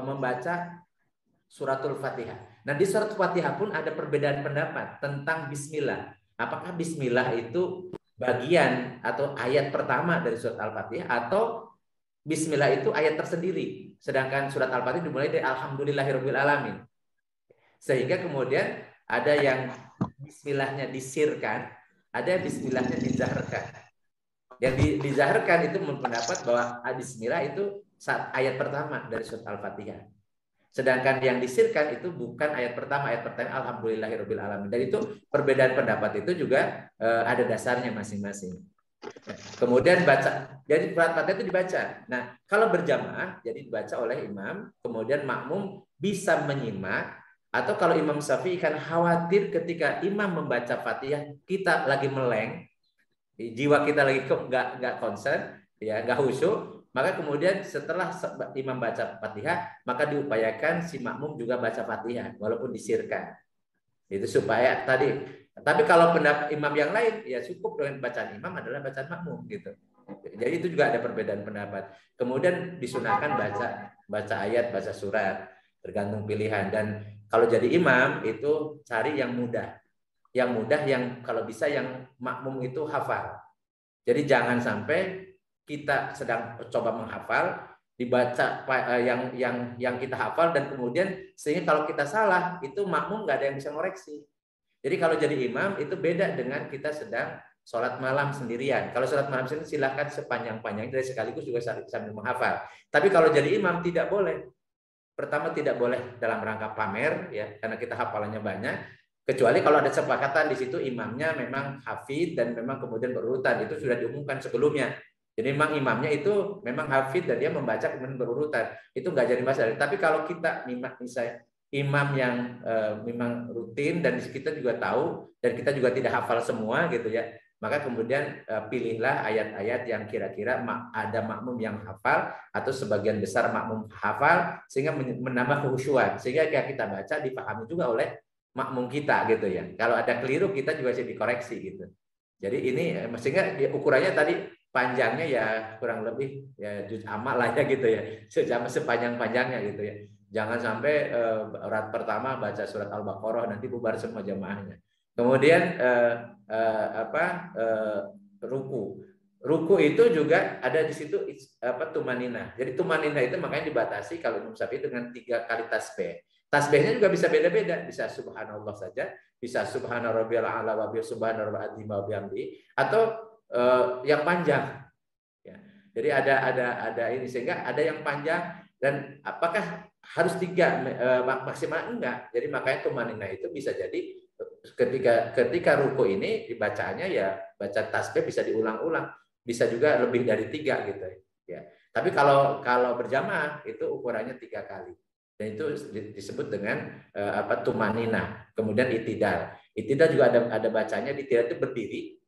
membaca suratul Fatihah. Nah di surat Fatihah pun ada perbedaan pendapat tentang Bismillah. Apakah Bismillah itu bagian atau ayat pertama dari surat Al-Fatihah atau Bismillah itu ayat tersendiri, sedangkan surat Al-Fatihah dimulai dari Alhamdulillahirabbil alamin. Sehingga kemudian ada yang Bismillahnya disirkan, ada Bismillahnya dizaharkan. Yang dizaharkan itu berpendapat bahwa Bismillah itu ayat pertama dari surat Al-Fatihah. Sedangkan yang disirkan itu bukan ayat pertama Alhamdulillahirabbil alamin. Dan itu perbedaan pendapat itu juga ada dasarnya masing-masing. Kemudian baca, jadi surat Fatihah itu dibaca. Nah, kalau berjamaah, jadi dibaca oleh imam, kemudian makmum bisa menyimak, atau kalau Imam Syafi'i kan khawatir ketika imam membaca Fatihah, kita lagi meleng, jiwa kita lagi nggak concern, ya nggak khusyuk, maka kemudian setelah imam baca Fatihah, maka diupayakan si makmum juga baca Fatihah, walaupun disirkan. Itu supaya tadi. Tapi kalau pendapat imam yang lain, ya cukup dengan bacaan imam adalah bacaan makmum gitu. Jadi itu juga ada perbedaan pendapat. Kemudian disunahkan baca ayat, baca surat, tergantung pilihan. Dan kalau jadi imam itu cari yang mudah, yang kalau bisa yang makmum itu hafal. Jadi jangan sampai kita sedang coba menghafal, dibaca yang kita hafal dan kemudian sehingga kalau kita salah itu makmum nggak ada yang bisa ngoreksi. Jadi kalau jadi imam itu beda dengan kita sedang sholat malam sendirian. Kalau sholat malam sendirian silahkan sepanjang-panjangnya dari sekaligus juga sambil menghafal. Tapi kalau jadi imam tidak boleh. pertama tidak boleh dalam rangka pamer ya, karena kita hafalannya banyak. Kecuali kalau ada kesepakatan di situ imamnya memang hafid dan memang kemudian berurutan, itu sudah diumumkan sebelumnya. Jadi memang imamnya itu memang hafid dan dia membaca kemudian berurutan, itu nggak jadi masalah. Tapi kalau kita misalnya imam yang memang rutin dan kita juga tahu dan kita juga tidak hafal semua gitu ya, maka kemudian pilihlah ayat-ayat yang kira-kira ada makmum yang hafal atau sebagian besar makmum hafal sehingga menambah kekhusyuan, sehingga kita baca dipahami juga oleh makmum kita gitu ya. Kalau ada keliru kita juga bisa dikoreksi gitu. Jadi ini sehingga ukurannya tadi panjangnya ya kurang lebih ya juz amma lah ya gitu ya, sepanjang-panjangnya gitu ya. Jangan sampai rakaat pertama baca surat Al-Baqarah nanti bubar semua jamaahnya. Kemudian ruku itu juga ada di situ tumanina. Jadi tumanina itu makanya dibatasi kalau Imam Syafi'i dengan 3 kali tasbih. Tasbihnya juga bisa beda-beda, bisa subhanallah saja, bisa subhana rabbiyal a'la wa subhana rabbiyal azim wa bihamdi, atau yang panjang. Ya. Jadi ada ini sehingga ada yang panjang dan apakah harus 3 maksimal enggak. Jadi makanya tumanina itu bisa jadi ketika ruku ini dibacanya ya baca tasbih bisa diulang-ulang, bisa juga lebih dari 3 gitu ya. Tapi kalau berjamaah itu ukurannya 3 kali. Dan itu disebut dengan tumanina. Kemudian itidal. Itidal juga ada bacanya. Itidal itu berdiri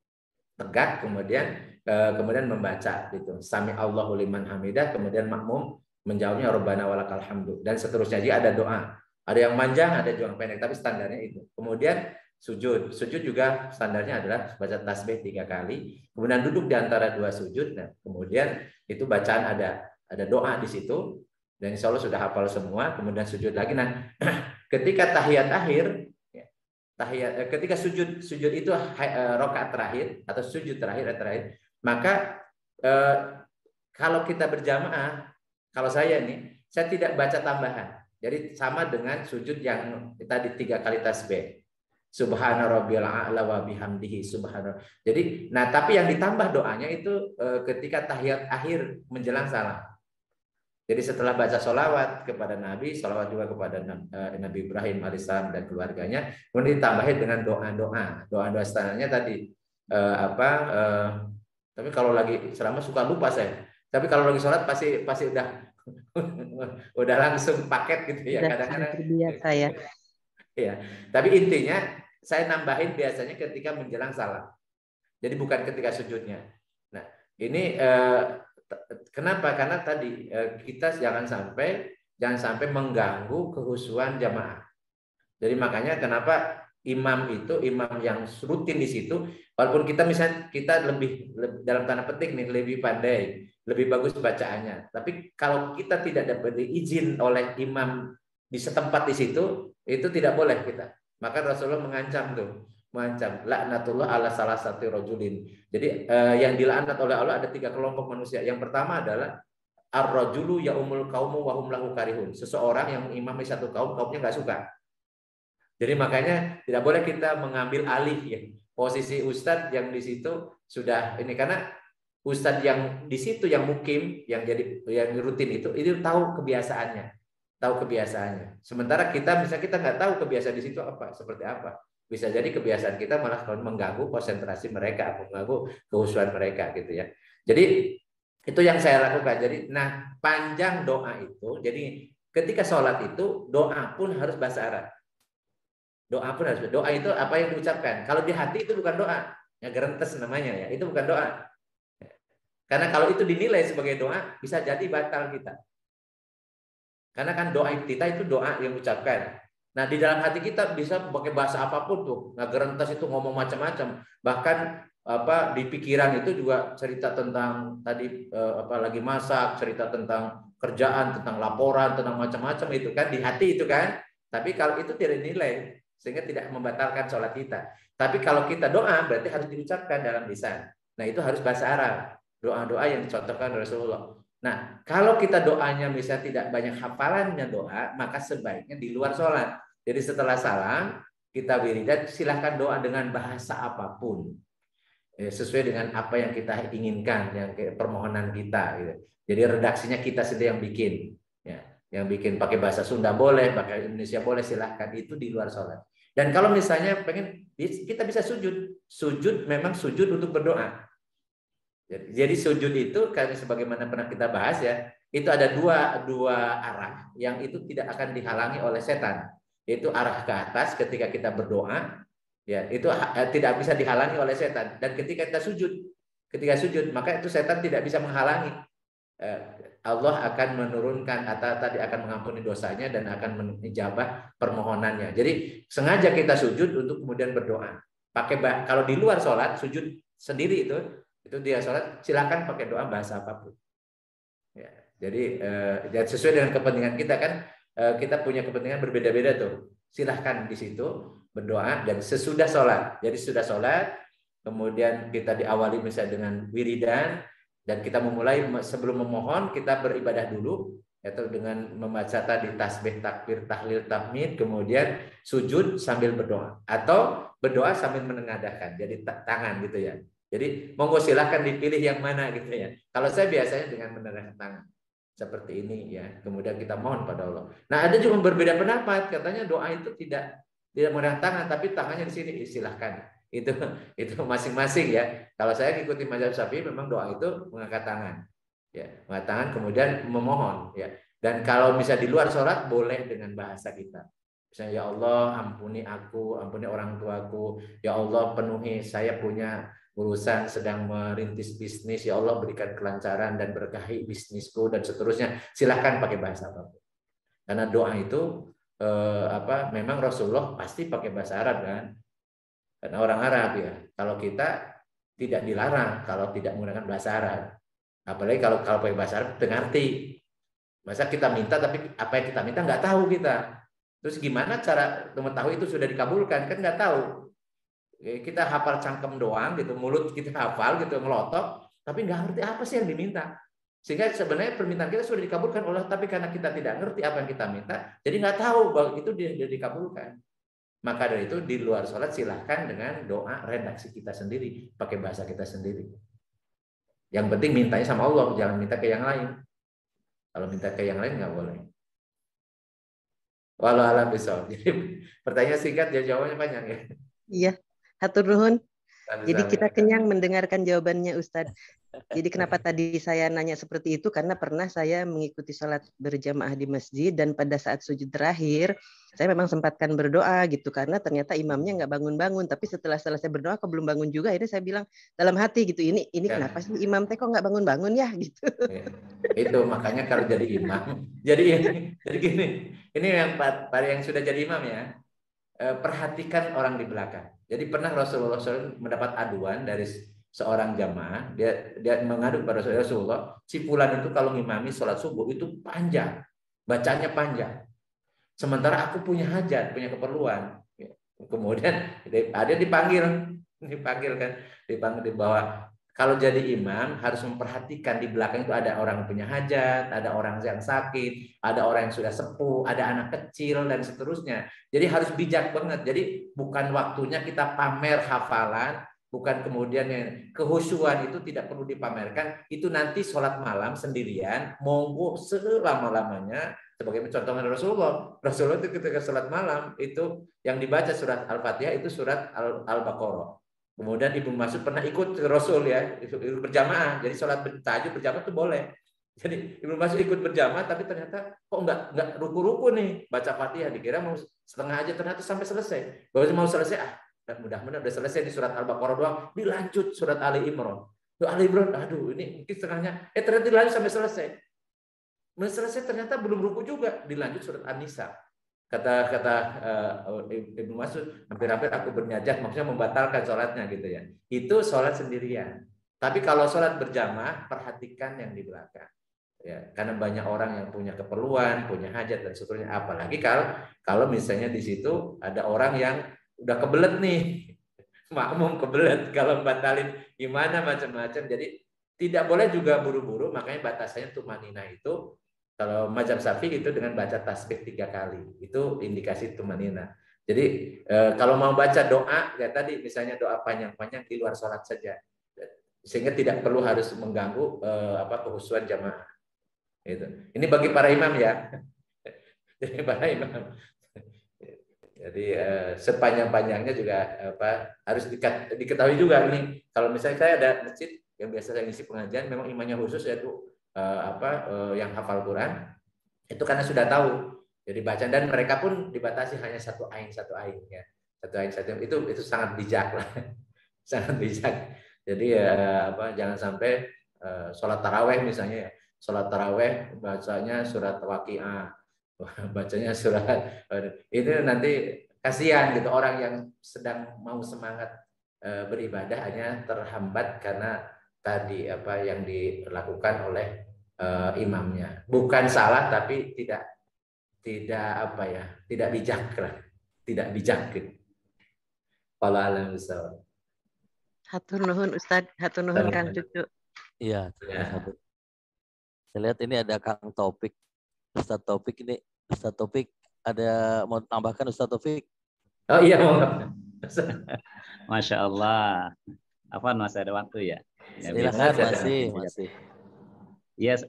tegak, kemudian membaca gitu. Sami Allahu liman hamidah, kemudian makmum menjawabnya Rabbana walakal hamdu, dan seterusnya. Jadi ada doa. Ada yang panjang, ada yang pendek, tapi standarnya itu. Kemudian sujud. Sujud juga standarnya adalah baca tasbih 3 kali. Kemudian duduk di antara 2 sujud. Nah, kemudian itu bacaan ada doa di situ. Dan insya Allah sudah hafal semua, kemudian sujud lagi. Nah, ketika tahiyat akhir, ketika sujud itu rakaat terakhir atau sujud terakhir, maka kalau kita berjamaah, kalau saya tidak baca tambahan. Jadi sama dengan sujud yang tadi 3 kali tasbih. Subhana rabbiyal a'la wa bihamdihi subhana. Jadi, tapi yang ditambah doanya itu ketika tahiyat akhir menjelang salam. Jadi setelah baca sholawat kepada Nabi, sholawat juga kepada Nabi Ibrahim alaihissalam dan keluarganya, kemudian ditambahin dengan doa standarnya tadi tapi kalau lagi selama suka lupa saya. Tapi kalau lagi sholat pasti udah langsung paket gitu ya. Kadang-kadang terbiasa ya. Ya. Tapi intinya saya nambahin biasanya ketika menjelang salam. Jadi bukan ketika sujudnya. Nah, ini kenapa? Karena tadi kita jangan sampai mengganggu kehusuan jamaah. Jadi makanya kenapa imam yang rutin di situ, walaupun kita misalnya kita lebih dalam tanda petik lebih pandai, lebih bagus bacaannya, tapi kalau kita tidak dapat izin oleh imam di setempat di situ, itu tidak boleh kita. Maka Rasulullah mengancam laknatullah ala salah satu rajulin. Jadi yang dilaknat oleh Allah ada 3 kelompok manusia. Yang pertama adalah ar-rajulu yaumul qaumu wa hum lahu karihun. Seseorang yang mengimami satu kaumnya nggak suka. Jadi makanya tidak boleh kita mengambil alih ya posisi ustadz yang di situ sudah ini, karena ustadz yang di situ yang mukim yang rutin itu tahu kebiasaannya. Sementara kita misalnya kita nggak tahu kebiasaan di situ seperti apa. Bisa jadi kebiasaan kita malah mengganggu konsentrasi mereka, mengganggu kehusuan mereka gitu ya. Jadi itu yang saya lakukan. Jadi panjang doa itu. Jadi ketika sholat itu doa pun harus bahasa Arab. Doa itu apa yang diucapkan. Kalau di hati itu bukan doa. Ya gerentes namanya ya. Itu bukan doa. Karena kalau itu dinilai sebagai doa bisa jadi batal kita. Karena kan doa kita itu doa yang diucapkan. Nah, di dalam hati kita bisa pakai bahasa apapun tuh. Gerentes itu ngomong macam-macam. Bahkan di pikiran itu juga cerita tentang tadi lagi masak, cerita tentang kerjaan, tentang laporan, tentang macam-macam itu kan di hati itu kan. Tapi kalau itu tidak dinilai sehingga tidak membatalkan sholat kita. Tapi kalau kita doa berarti harus diucapkan dalam lisan. Nah, itu harus bahasa Arab. Doa-doa yang dicontohkan Rasulullah. Nah, kalau kita doanya misalnya tidak banyak hafalannya doa, maka sebaiknya di luar sholat. Jadi setelah salam, kita wiridan, silahkan doa dengan bahasa apapun. Sesuai dengan apa yang kita inginkan, yang permohonan kita. Gitu. Jadi redaksinya kita sendiri yang bikin. Ya. Yang bikin pakai bahasa Sunda boleh, pakai Indonesia boleh, silahkan. Itu di luar sholat. Dan kalau misalnya pengen, kita bisa sujud. Sujud memang sujud untuk berdoa. Jadi sujud itu, karena sebagaimana pernah kita bahas ya, itu ada dua arah yang itu tidak akan dihalangi oleh setan. Yaitu arah ke atas ketika kita berdoa, ya itu tidak bisa dihalangi oleh setan. Dan ketika kita sujud, maka itu setan tidak bisa menghalangi. Allah akan menurunkan atau tadi akan mengampuni dosanya dan akan menijabah permohonannya. Jadi sengaja kita sujud untuk kemudian berdoa. Kalau di luar sholat sujud sendiri itu dia sholat, silakan pakai doa bahasa apapun. Ya, jadi sesuai dengan kepentingan kita kan, kita punya kepentingan berbeda-beda tuh. Silahkan di situ berdoa dan sesudah sholat. Jadi sudah sholat, kemudian kita diawali misalnya dengan wiridan. Dan kita memulai sebelum memohon kita beribadah dulu, yaitu dengan membaca tadi tasbih, takbir, tahlil, tahmid, kemudian sujud sambil berdoa atau berdoa sambil menengadahkan, jadi tangan gitu ya. Jadi monggo silahkan dipilih yang mana gitu ya. Kalau saya biasanya dengan menengadahkan tangan seperti ini ya. Kemudian kita mohon pada Allah. Nah ada juga berbeda pendapat, katanya doa itu tidak menggunakan tangan, tapi tangannya di sini, silahkan. Itu masing-masing ya. Kalau saya ikuti mazhab Syafi'i memang doa itu mengangkat tangan. Ya, mengangkat tangan kemudian memohon ya. Dan kalau misalnya di luar sholat boleh dengan bahasa kita. Misalnya ya Allah ampuni aku, ampuni orang tuaku. Ya Allah penuhi, saya punya urusan sedang merintis bisnis, ya Allah berikan kelancaran dan berkahi bisnisku dan seterusnya. Silahkan pakai bahasa apapun. Karena doa itu memang Rasulullah pasti pakai bahasa Arab kan. Karena orang Arab ya, kalau kita tidak dilarang kalau tidak menggunakan bahasa Arab. Apalagi kalau pakai bahasa Arab ngerti. Masa kita minta tapi apa yang kita minta nggak tahu kita. Terus gimana cara mengetahui itu sudah dikabulkan? Kan nggak tahu. Kita hafal cangkem doang gitu, mulut kita hafal gitu ngelotok, tapi nggak ngerti apa sih yang diminta. Sehingga sebenarnya permintaan kita sudah dikabulkan oleh, tapi karena kita tidak ngerti apa yang kita minta, jadi nggak tahu bahwa itu dia dikabulkan. Maka dari itu di luar sholat silahkan dengan doa redaksi kita sendiri, pakai bahasa kita sendiri. Yang penting mintanya sama Allah, jangan minta ke yang lain. Kalau minta ke yang lain nggak boleh. Walau alam bisawab. Jadi pertanyaan singkat, jawabannya panjang ya. Iya, hatur nuhun. Jadi kita kenyang mendengarkan jawabannya Ustadz. Jadi kenapa tadi saya nanya seperti itu? Karena pernah saya mengikuti sholat berjamaah di masjid dan pada saat sujud terakhir, saya memang sempatkan berdoa gitu. Karena ternyata imamnya nggak bangun-bangun. Tapi setelah selesai berdoa, kok belum bangun juga. Akhirnya saya bilang dalam hati gitu, ini kenapa sih imam teh kok nggak bangun-bangun ya? Gitu. Ya, itu makanya kalau jadi imam, jadi gini, ini yang sudah jadi imam ya, perhatikan orang di belakang. Jadi pernah Rasulullah SAW mendapat aduan dari seorang jamaah, dia mengadu pada Rasulullah, si fulan itu kalau ngimami sholat subuh itu panjang, bacanya panjang. Sementara aku punya hajat, punya keperluan. Kemudian ada dipanggil kan, dipanggil di bawah. Kalau jadi imam harus memperhatikan di belakang itu ada orang yang punya hajat, ada orang yang sakit, ada orang yang sudah sepuh, ada anak kecil dan seterusnya. Jadi harus bijak banget. Jadi bukan waktunya kita pamer hafalan, bukan kemudian yang kehusuan itu tidak perlu dipamerkan. Itu nanti sholat malam sendirian, monggo selama-lamanya. Sebagai contohnya Rasulullah itu ketika sholat malam itu yang dibaca surat Al-Fatihah itu surat Al-Baqarah. Kemudian Ibnu Mas'ud pernah ikut ke Rasul ya, ikut berjamaah. Jadi sholat tahajud berjamaah itu boleh. Jadi Ibnu Mas'ud ikut berjamaah, tapi ternyata kok nggak ruku-ruku nih baca Fatihah. Dikira mau setengah aja, ternyata sampai selesai. Baru mau selesai, mudah-mudahan udah selesai di surat Al-Baqarah doang. Dilanjut surat Ali Imran. Ali Imran, aduh ini mungkin setengahnya. Ternyata dilanjut sampai selesai. Selesai ternyata belum ruku juga. Dilanjut surat An-Nisa. Kata Ibnu Mas'ud, hampir-hampir aku berniat, maksudnya membatalkan sholatnya gitu ya. Itu sholat sendirian. Tapi kalau sholat berjamaah, perhatikan yang di belakang. Ya, karena banyak orang yang punya keperluan, punya hajat dan seterusnya. Apalagi kalau misalnya di situ ada orang yang udah kebelet nih, makmum kebelet, kalau batalin gimana macam-macam. Jadi tidak boleh juga buru-buru. Makanya batasannya tumanina itu. Kalau mazhab Syafi'i itu dengan baca tasbih 3 kali. Itu indikasi tumanina. Jadi kalau mau baca doa, ya tadi misalnya doa panjang-panjang di luar sholat saja. Sehingga tidak perlu harus mengganggu kehusuan jamaah. Itu. Ini bagi para imam ya. daripada imam. Jadi sepanjang-panjangnya juga harus diketahui juga ini. Kalau misalnya saya ada masjid yang biasa saya ngisi pengajian, memang imamnya khusus yaitu yang hafal Quran, itu karena sudah tahu. Jadi bacaan, dan mereka pun dibatasi hanya satu ain ya. Satu ain itu sangat bijak lah. Sangat bijak. Jadi jangan sampai sholat taraweh misalnya ya. Sholat taraweh bacanya surat Waqiah, bacanya surat itu, nanti kasihan gitu orang yang sedang mau semangat beribadah hanya terhambat karena tadi yang dilakukan oleh imamnya. Bukan salah, tapi tidak bijak lah, tidak bijak gitu. Kalau alam bisawab. Hatur nuhun Ustaz, hatur nuhun Kang Cucu. Iya, satu. Saya lihat ini ada Kang Taufik. Ustaz Taufik ini, Ustaz Taufik ada mau tambahkan Ustaz Taufik? Oh iya, mau. Masya Allah. Apa masih ada waktu ya? Silakan, masih. Yes,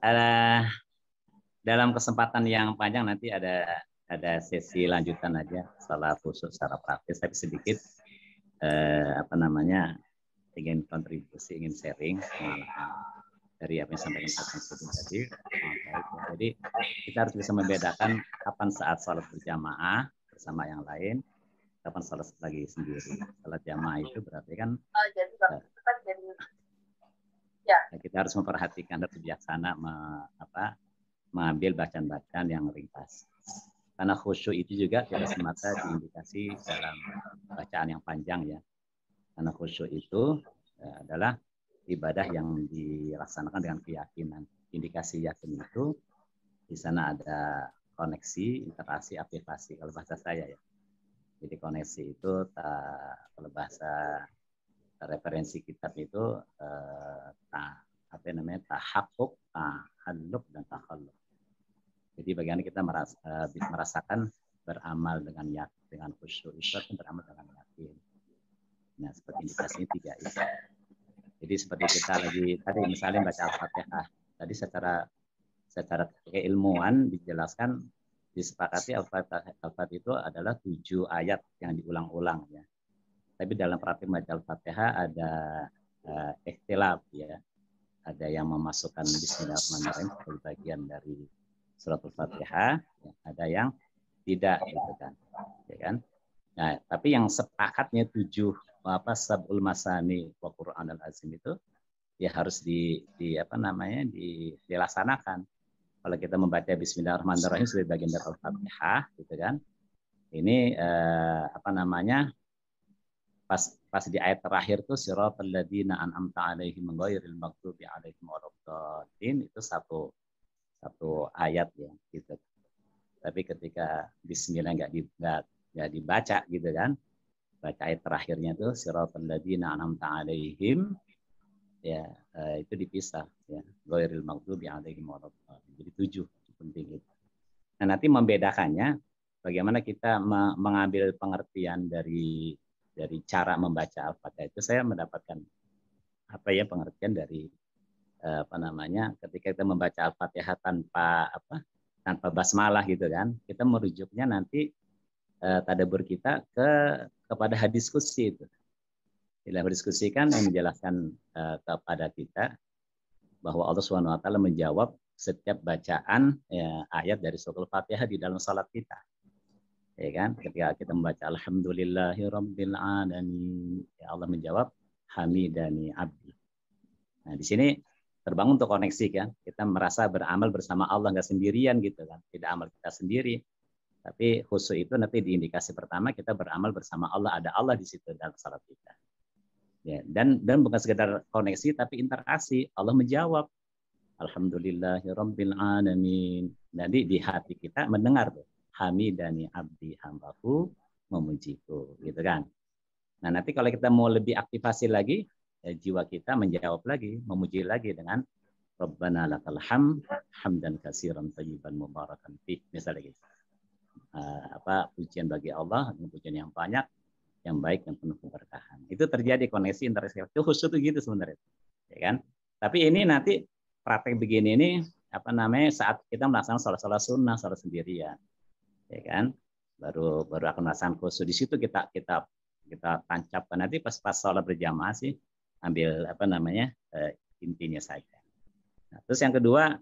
dalam kesempatan yang panjang nanti ada sesi lanjutan aja setelah khusus secara praktis, tapi sedikit ingin kontribusi, ingin sharing pengalaman dari apa yang sampaikan Pak Syukur tadi. Jadi kita harus bisa membedakan kapan saat sholat berjamaah bersama yang lain, kapan sholat lagi sendiri. Sholat jamaah itu berarti kan kita harus memperhatikan dan bijaksana mengambil bacaan-bacaan yang ringkas. Karena khusyuk itu juga tidak semata diindikasi dalam bacaan yang panjang ya. Karena khusyuk itu adalah ibadah yang dilaksanakan dengan keyakinan. Indikasi yakin itu di sana ada koneksi, interaksi, aktivasi kalau bahasa saya ya. Jadi koneksi itu kalau bahasa referensi kitab itu tahaqquk, tahalluk, dan takhalluk. Jadi bagaimana kita merasakan beramal dengan khusyuk itu artinya beramal dengan yakin. Nah, seperti indikasinya tiga itu. Jadi seperti kita lagi tadi misalnya baca Al-Fatihah. Tadi secara keilmuan dijelaskan, disepakati Al-Fatihah itu adalah 7 ayat yang diulang-ulang ya. Tapi dalam praktik baca Al-Fatihah ada ikhtilaf ya. Ada yang memasukkan Bismillahirrahmanirrahim sebagai bagian dari surat Al-Fatihah, ya. Ada yang tidak gitu kan. Ya kan? Nah, tapi yang sepakatnya 7 sab'ul masani wa Qur'an al-azim itu ya harus dilaksanakan. Kalau kita membaca Bismillahirrahmanirrahim sebagai bagian dari Al-Fatihah gitu kan. Ini pas di ayat terakhir tuh siratal ladzina an'amta 'alaihim ghairil maghdubi 'alaihim waladdallin, itu satu ayat ya gitu. Tapi ketika bismillah enggak dibaca gitu kan. Baca ayat terakhirnya tuh siratal ladzina an'amta 'alaihim ya, itu dipisah ya, ghairil maghdubi 'alaihim waladdallin. Jadi 7 penting itu. Nah, nanti membedakannya bagaimana kita mengambil pengertian dari cara membaca Al-Fatihah itu, saya mendapatkan pengertian dari ketika kita membaca Al-Fatihah tanpa basmalah gitu kan, kita merujuknya nanti tadabbur kita kepada hadis qudsi itu. Dalam hadis qudsi kan yang menjelaskan kepada kita bahwa Allah Subhanahu wa taala menjawab setiap bacaan ayat dari surah Al-Fatihah di dalam salat kita. Ya kan? Ketika kita membaca alhamdulillahirabbil alamin, ya Allah menjawab hamidani abdi. Nah, di sini terbangun untuk koneksi kan. Kita merasa beramal bersama Allah, nggak sendirian gitu kan. Tidak amal kita sendiri. Tapi khusyuk itu nanti di indikasi pertama kita beramal bersama Allah, ada Allah di situ dalam salat kita. Ya, dan bukan sekedar koneksi tapi interaksi. Allah menjawab alhamdulillahirabbil alamin. Jadi di hati kita mendengar tuh. Hamidani abdi hambaku, memujiku, gitu kan. Nah, nanti kalau kita mau lebih aktivasi lagi, jiwa kita menjawab lagi, memuji lagi dengan Rabbana lakal hamd, hamdan katsiran thayyiban mubarakan fi, misalnya gitu. Pujian bagi Allah, pujian yang banyak, yang baik dan penuh keberkahan. Itu terjadi koneksi interaksi. Itu khusus itu gitu sebenarnya, ya kan? Tapi ini nanti praktek begini ini saat kita melaksanakan sholat sunnah, sholat sendirian. ya kan? Baru akan melaksanakan khusyuk. Di situ kita tancapkan. Nanti pas sholat berjamaah sih ambil intinya saja. Nah, terus yang kedua,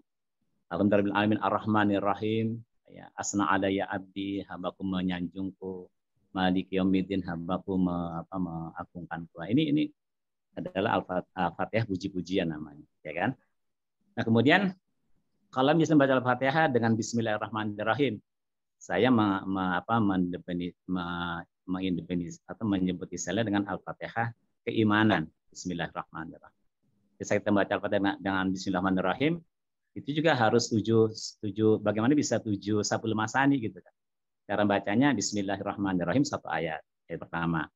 alhamdulillahirabbil alamin arrahmanir rahim, ya asna alayya abdi, hambaku menyanjungku, maliki yaumiddin, hambaku mengagungkanku. Ini adalah Al-Fatihah puji-pujian namanya, ya kan? Nah, kemudian kalau misalnya baca Al-Fatihah dengan bismillahirrahmanirrahim, saya menyebut istilah dengan Al-Fatihah keimanan, bismillahirrahmanirrahim. Jadi kita baca Al-Fatihah dengan bismillahirrahmanirrahim, itu juga harus tujuh bagaimana bisa 7 sabul masani gitu kan. Cara bacanya bismillahirrahmanirrahim satu ayat. Ayat pertama.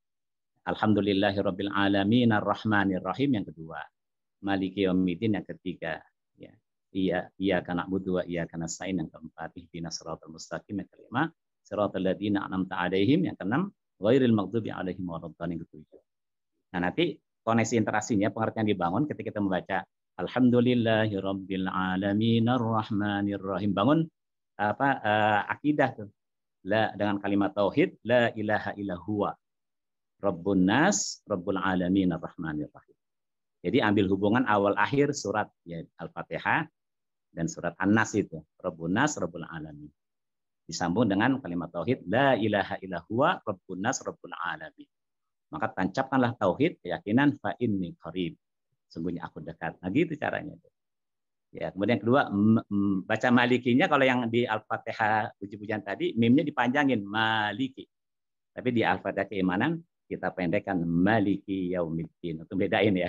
Alhamdulillahirabbil alamin arrahmanir rahim yang kedua. Maliki yaumiddin yang ketiga, ya. Iyyaka na'budu wa iyyaka nasta'in yang keempat. Ihdinas siratal mustaqim yang kelima. Siratal ladzina an'amta 'alaihim yang keenam. Ghairil maghdubi alaihim waladdallin yang ketujuh. Nah, nanti koneksi interaksinya pengertian dibangun ketika kita membaca Alhamdulillahirabbil alamin arrahmanir rahim. Bangun akidah tuh. La dengan kalimat tauhid, la ilaha illa huwa Rabbun nas, Rabbul alamin arrahmanir rahim. Jadi ambil hubungan awal akhir surat ya, Al-Fatihah dan surat An-Nas itu. Rabbun nas, Rabbul alamin. Disambung dengan kalimat tauhid, la ilaha illa huwa Rabbun nas, Rabbul alamin. Maka tancapkanlah tauhid, keyakinan fa inni qarib. Sungguhnya aku dekat. Nah, gitu caranya. Ya, kemudian kedua, baca malikinya kalau yang di Al-Fatihah puji-pujian tadi, mimnya dipanjangin maliki. Tapi di Al-Fatihah keimanan kita pendekkan maliki yaumiddin. Untuk bedain ya.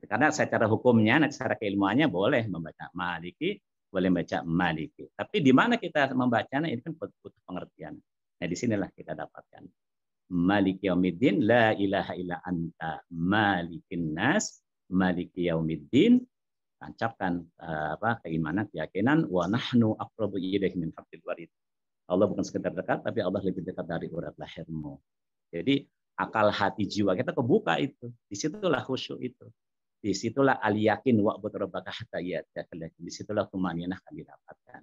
Karena secara hukumnya, secara keilmuannya boleh membaca maliki, boleh membaca maliki. Tapi di mana kita membacanya ini kan butuh pengertian. Nah, disinilah kita dapatkan. Maliki yaumiddin, la ilaha illa anta, malikin nas, maliki yaumiddin. Tancapkan keimanan, keyakinan, wa nahnu aqrabu ilaihi min hablil warid. Allah bukan sekedar dekat, tapi Allah lebih dekat dari urat lahirmu. Jadi akal hati jiwa kita kebuka itu. Disitulah khusyuk itu. Disitulah al-yakin wa'bud rabbaka hatta ya'tiyakal yaqin. Disitulah tumaninah akan didapatkan.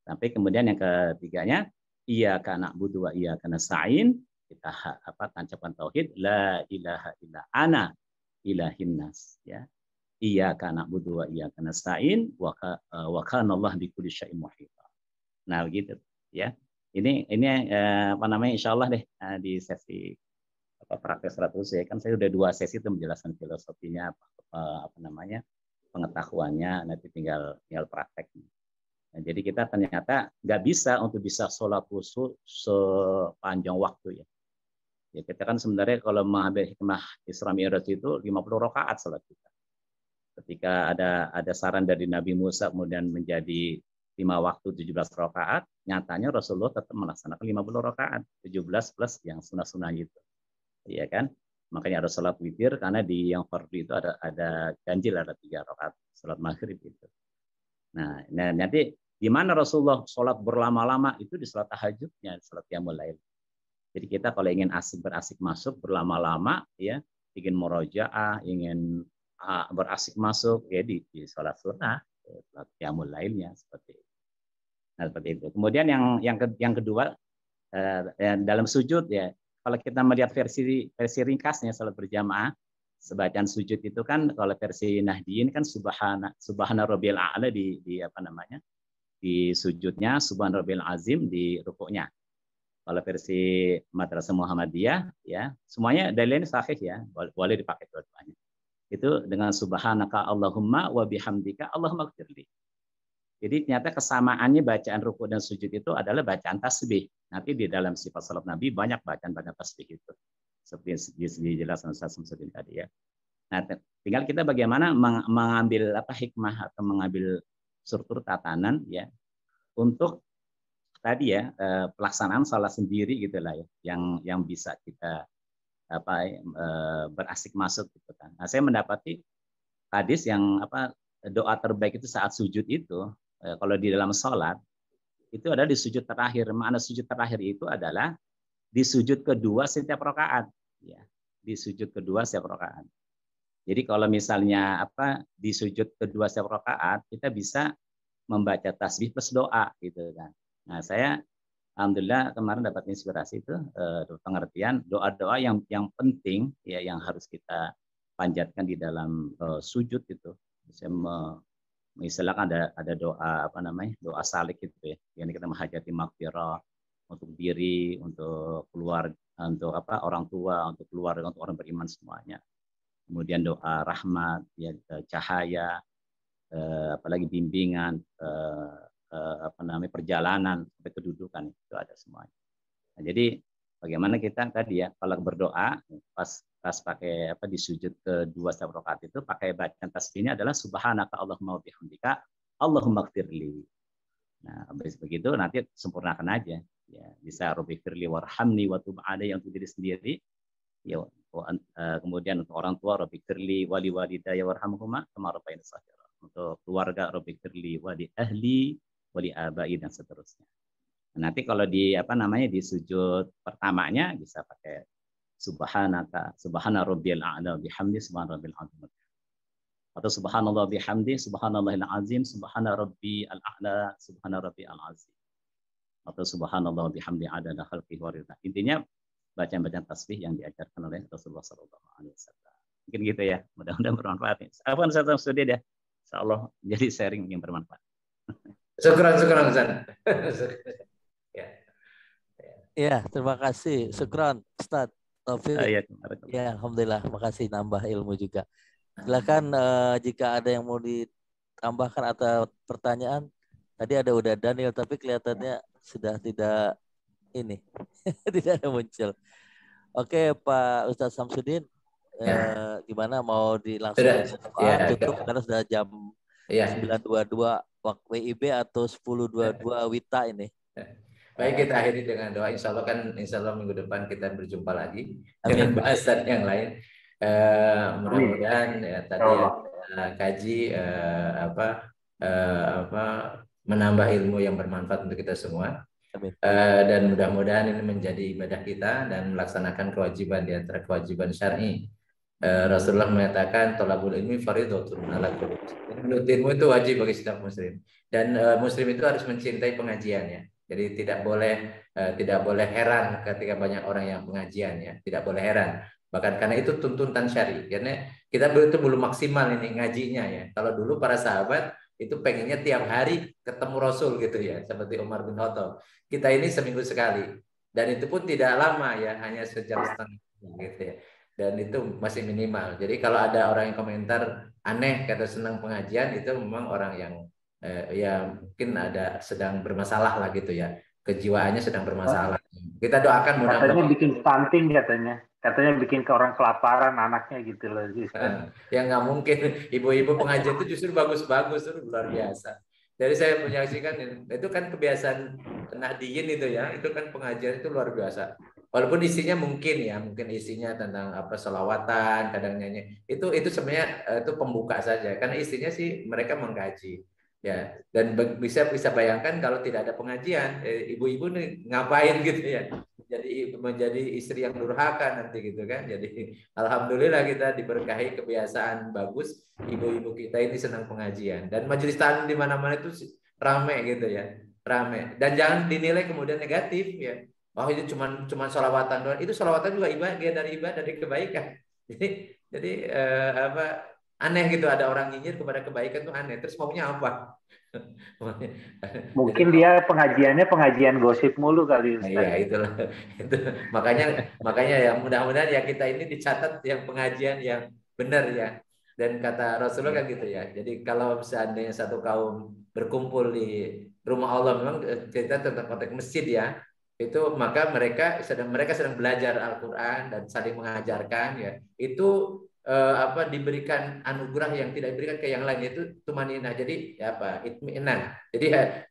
Sampai kemudian yang ketiganya, iyyaka na'budu wa iyyaka nasta'in. Kita tancapkan tauhid, la ilaha illa ana ilahin nas. Ya. Iyyaka na'budu wa iyyaka nasta'in wa kana Allah bikulli syai'in muhita. Nah, begitu ya. Ini insyaallah deh di sesi praktek 100 ya kan saya udah 2 sesi itu menjelaskan filosofinya pengetahuannya, nanti tinggal praktek. Nah, jadi kita ternyata nggak bisa untuk bisa sholat khusyuk sepanjang waktu ya. Ya kita kan sebenarnya kalau mengambil hikmah Isra Mi'raj itu 50 rakaat sholat kita. Ketika ada saran dari Nabi Musa kemudian menjadi 5 waktu 17 rakaat, nyatanya Rasulullah tetap melaksanakan 50 rakaat, 17 plus yang sunah-sunah itu. Iya kan? Makanya ada salat witir karena di yang fardu itu ada ganjil, ada 3 rakaat salat maghrib itu. Nah, nanti di mana Rasulullah salat berlama-lama itu di salat tahajudnya, salat qiyamul lail. Jadi kita kalau ingin berasik masuk berlama-lama ya, ingin murojaah, ingin berasik masuk ya di sholat sunnah, sholat qiyamul lailnya seperti itu. Nah, seperti itu. Kemudian yang kedua dalam sujud ya, kalau kita melihat versi ringkasnya sholat berjamaah, sebacaan sujud itu kan kalau versi Nahdiyin kan subhana rabbil a'la di sujudnya, subhana rabbil azim di rukuknya. Kalau versi Madrasah Muhammadiyah ya, semuanya dalilnya sahih ya, boleh dipakai dua-duanya. Itu dengan subhanaka Allahumma wa bihamdika Allahumma gfirli. Jadi ternyata kesamaannya bacaan rukuk dan sujud itu adalah bacaan tasbih. Nanti di dalam sifat salat Nabi banyak bacaan tasbih itu. Seperti dijelaskan Ustaz Samsudin tadi ya. Nah, tinggal kita bagaimana mengambil hikmah atau mengambil struktur tatanan ya untuk tadi ya pelaksanaan salat sendiri gitulah ya yang bisa kita berasik masuk gitu kan. Nah, saya mendapati hadis yang doa terbaik itu saat sujud itu kalau di dalam sholat itu adalah di sujud terakhir. Makna sujud terakhir itu adalah di sujud kedua setiap rakaat ya. Di sujud kedua setiap rakaat. Jadi kalau misalnya di sujud kedua setiap rakaat kita bisa membaca tasbih plus doa gitu kan. Nah, saya alhamdulillah kemarin dapat inspirasi itu pengertian doa-doa yang penting ya yang harus kita panjatkan di dalam sujud itu. Misalkan ada doa apa namanya, doa salik gitu ya, yang kita menghajati maghfirah untuk diri, untuk keluarga, untuk orang tua, untuk keluarga, untuk orang beriman semuanya. Kemudian doa rahmat, ya, cahaya, apalagi bimbingan, perjalanan sampai kedudukan itu ada semuanya. Nah, jadi bagaimana kita tadi ya kalau berdoa pas pakai di sujud kedua setiap rakaat itu pakai bacaan tasbihnya adalah subhanaka Allahumma wa bihamdika Allahumma ighfirli. Nah, habis begitu nanti sempurnakan aja. Ya, bisa rabbighfirli warhamni wa tub alayya untuk diri sendiri. Ya, kemudian untuk orang tua rabbighfirli wali walidayya warhamhuma kama rabbayani shaghira. Untuk keluarga rabbighfirli wali ahli wali abai dan seterusnya. Nah, nanti kalau di di sujud pertamanya bisa pakai subhana rabbiyal a'la bihamdi subhana rabbil azim. Atau subhanallah bihamdi subhanallahil azim subhana rabbil a'la subhana rabbil azim. Atau subhanallah bihamdi adada khalqihi wa ridha. Intinya bacaan-bacaan tasbih yang diajarkan oleh Rasulullah sallallahu alaihi wasallam. Mungkin gitu ya. Mudah-mudahan bermanfaat. Apa saya studi ya? Insyaallah jadi sharing yang bermanfaat. Syukran Ustaz. Ya, terima kasih. Syukran Ustaz Taufik. Ya, alhamdulillah. Makasih nambah ilmu juga. Silakan jika ada yang mau ditambahkan atau pertanyaan. Tadi udah Daniel, tapi kelihatannya sudah tidak ini, tidak ada muncul. Oke, Pak Ustadz Samsudin, gimana mau langsung tutup karena sudah jam 9.22 waktu WIB atau 10.22 WITA ini. Baik, kita akhiri dengan doa. Insya Allah minggu depan kita berjumpa lagi dengan bahasan yang lain. Mudah-mudahan ya tadi kaji menambah ilmu yang bermanfaat untuk kita semua. Dan mudah-mudahan ini menjadi ibadah kita dan melaksanakan kewajiban di antara kewajiban syar'i. Rasulullah mengatakan thalabul ilmi fardhatun 'ala kulli muslim. Menuntut ilmu itu wajib bagi setiap muslim. Dan muslim itu harus mencintai pengajiannya. Jadi tidak boleh heran ketika banyak orang yang pengajian ya, tidak boleh heran. Bahkan karena itu tuntutan syar'i. Karena kita itu belum maksimal ini ngajinya ya. Kalau dulu para sahabat itu pengennya tiap hari ketemu Rasul gitu ya, seperti Umar bin Khattab. Kita ini seminggu sekali. Dan itu pun tidak lama ya, hanya sejam setengah gitu ya. Dan itu masih minimal. Jadi kalau ada orang yang komentar aneh kata senang pengajian, itu memang orang yang ya mungkin ada sedang bermasalah lah gitu ya, kejiwaannya sedang bermasalah. Kita doakan mudah-mudahan. Katanya bikin stunting katanya bikin ke orang kelaparan anaknya gitu loh. Ya nggak mungkin, ibu-ibu pengajian itu justru bagus-bagus, itu luar biasa. Jadi saya menyaksikan itu kan kebiasaan Nahdiyin itu ya, itu kan pengajian itu luar biasa. Walaupun isinya mungkin isinya tentang selawatan, kadang nyanyi. Itu sebenarnya itu pembuka saja, karena isinya sih mereka mengkaji. Ya, dan bisa bayangkan kalau tidak ada pengajian, ibu-ibu nih ngapain gitu ya? Menjadi istri yang durhaka nanti gitu kan. Jadi alhamdulillah kita diberkahi kebiasaan bagus, ibu-ibu kita ini senang pengajian dan majelis taklim di mana-mana itu ramai gitu ya, ramai. Dan jangan dinilai kemudian negatif ya. Oh itu cuma sholawatan doang. Itu sholawatan juga ibadah dari kebaikan. Jadi aneh gitu, ada orang nyinyir kepada kebaikan tuh aneh. Terus maunya apa? Mungkin dia pengajian gosip mulu kali. Iya itulah. Itu makanya ya mudah-mudahan ya kita ini dicatat yang pengajian yang benar ya. Dan kata Rasulullah kan gitu ya. Jadi kalau seandainya satu kaum berkumpul di rumah Allah, memang kita tentang konteks masjid ya. Itu maka mereka sedang belajar Al-Qur'an dan saling mengajarkan ya. Itu diberikan anugerah yang tidak diberikan ke yang lain, yaitu tumaninah. Jadi itminan. Jadi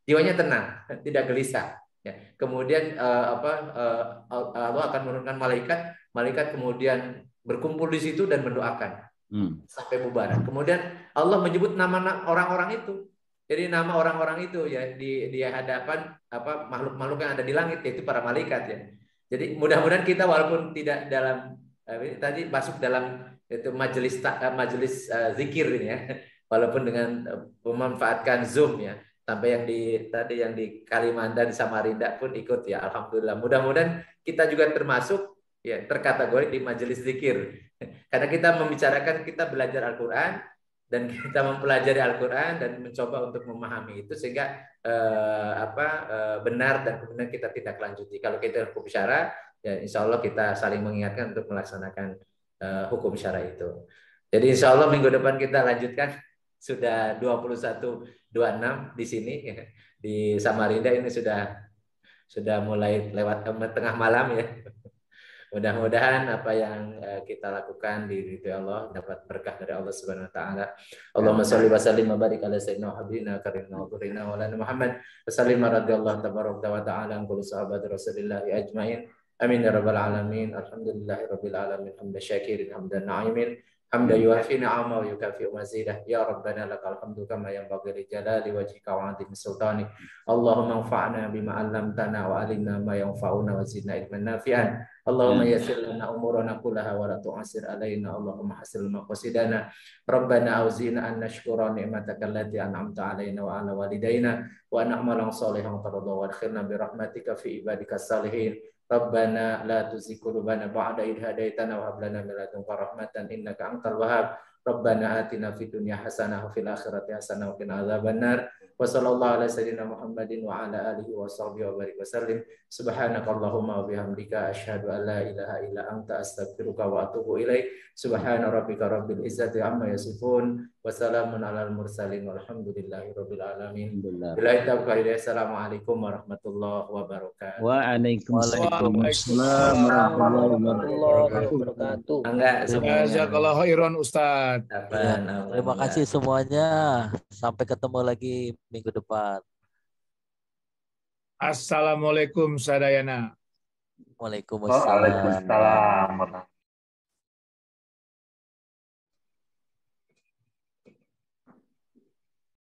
jiwanya tenang, tidak gelisah. Ya. Kemudian Allah akan menurunkan malaikat kemudian berkumpul di situ dan mendoakan sampai bubaran. Kemudian Allah menyebut nama orang-orang itu. Jadi nama orang-orang itu ya di hadapan makhluk-makhluk yang ada di langit, yaitu para malaikat ya. Jadi mudah-mudahan kita walaupun tidak dalam tadi masuk dalam itu majelis zikir ini ya, walaupun dengan memanfaatkan Zoom ya, sampai yang di Kalimantan, di Samarinda pun ikut ya, alhamdulillah. Mudah-mudahan kita juga termasuk ya terkategori di majelis zikir. Karena kita membicarakan, kita belajar Al-Qur'an dan kita mempelajari Al-Qur'an dan mencoba untuk memahami itu sehingga benar dan kemudian kita tidak lanjuti. Kalau kita hukum syara, ya insya Allah kita saling mengingatkan untuk melaksanakan hukum syara itu. Jadi insya Allah minggu depan kita lanjutkan. Sudah 21.26 di sini ya. Di Samarinda ini sudah mulai lewat tengah malam ya. Mudah-mudahan apa yang kita lakukan di Allah dapat berkah dari Allah Subhanahu wa taala. Allahumma shalli wa sallim wa barik ala sayyidina habibina karimna wa dhurina wa lana Muhammad wa sallim radhiyallahu tabaraka wa ta'ala an kulli sahabat Rasulillah ajmain. Amin ya rabbal alamin. Alhamdulillahi rabbil alamin. Hamdan syakirin hamdan na'imin. Hamda yuafi ni'ama wa yukafi mazidah. Ya Rabbana lakal hamdu kama yanbaghi li jalali wajhika wa 'azimi sultanik. Allahumma anfa'na bima 'allamtana wa 'allimna ma yanfa'una wa zidna ilman nafi'an. Allahumma yassir lana umurana kullaha wa la tu'assir alaina. Allahumma hasil maqasidana. Rabbana auzina an nashkura ni'mataka allati an'amta 'alaina wa 'ala walidaina wa an na'mala shalihan tarda wa adkhilna bi rahmatika fi ibadikas salihin. Rabbana la tuzigh qulubana ba'da idh hadaitana wa hab lana min ladunka rahmatan innaka antal wahhab. Rabbana atina fid dunya hasanah wa fil akhirati hasanah wa qina adzabannar. Wa sallallahu ala sayyidina Muhammadin wa ala alihi wa sahbihi wa barik wasallim. Subhanakallahumma wa bihamdika asyhadu an la ilaha illa anta astaghfiruka wa atubu ilaik. Subhana rabbika rabbil izzati amma yasifun wa salamun alal mursalin walhamdulillahi rabbil alamin. Billahi taufiq. Assalamualaikum warahmatullahi wabarakatuh. Waalaikumsalam warahmatullahi wabarakatuh. Jazakallahu khairan Ustaz. Terima kasih semuanya. Sampai ketemu lagi minggu depan. Assalamualaikum sadayana. Waalaikumsalam. Waalaikumsalam.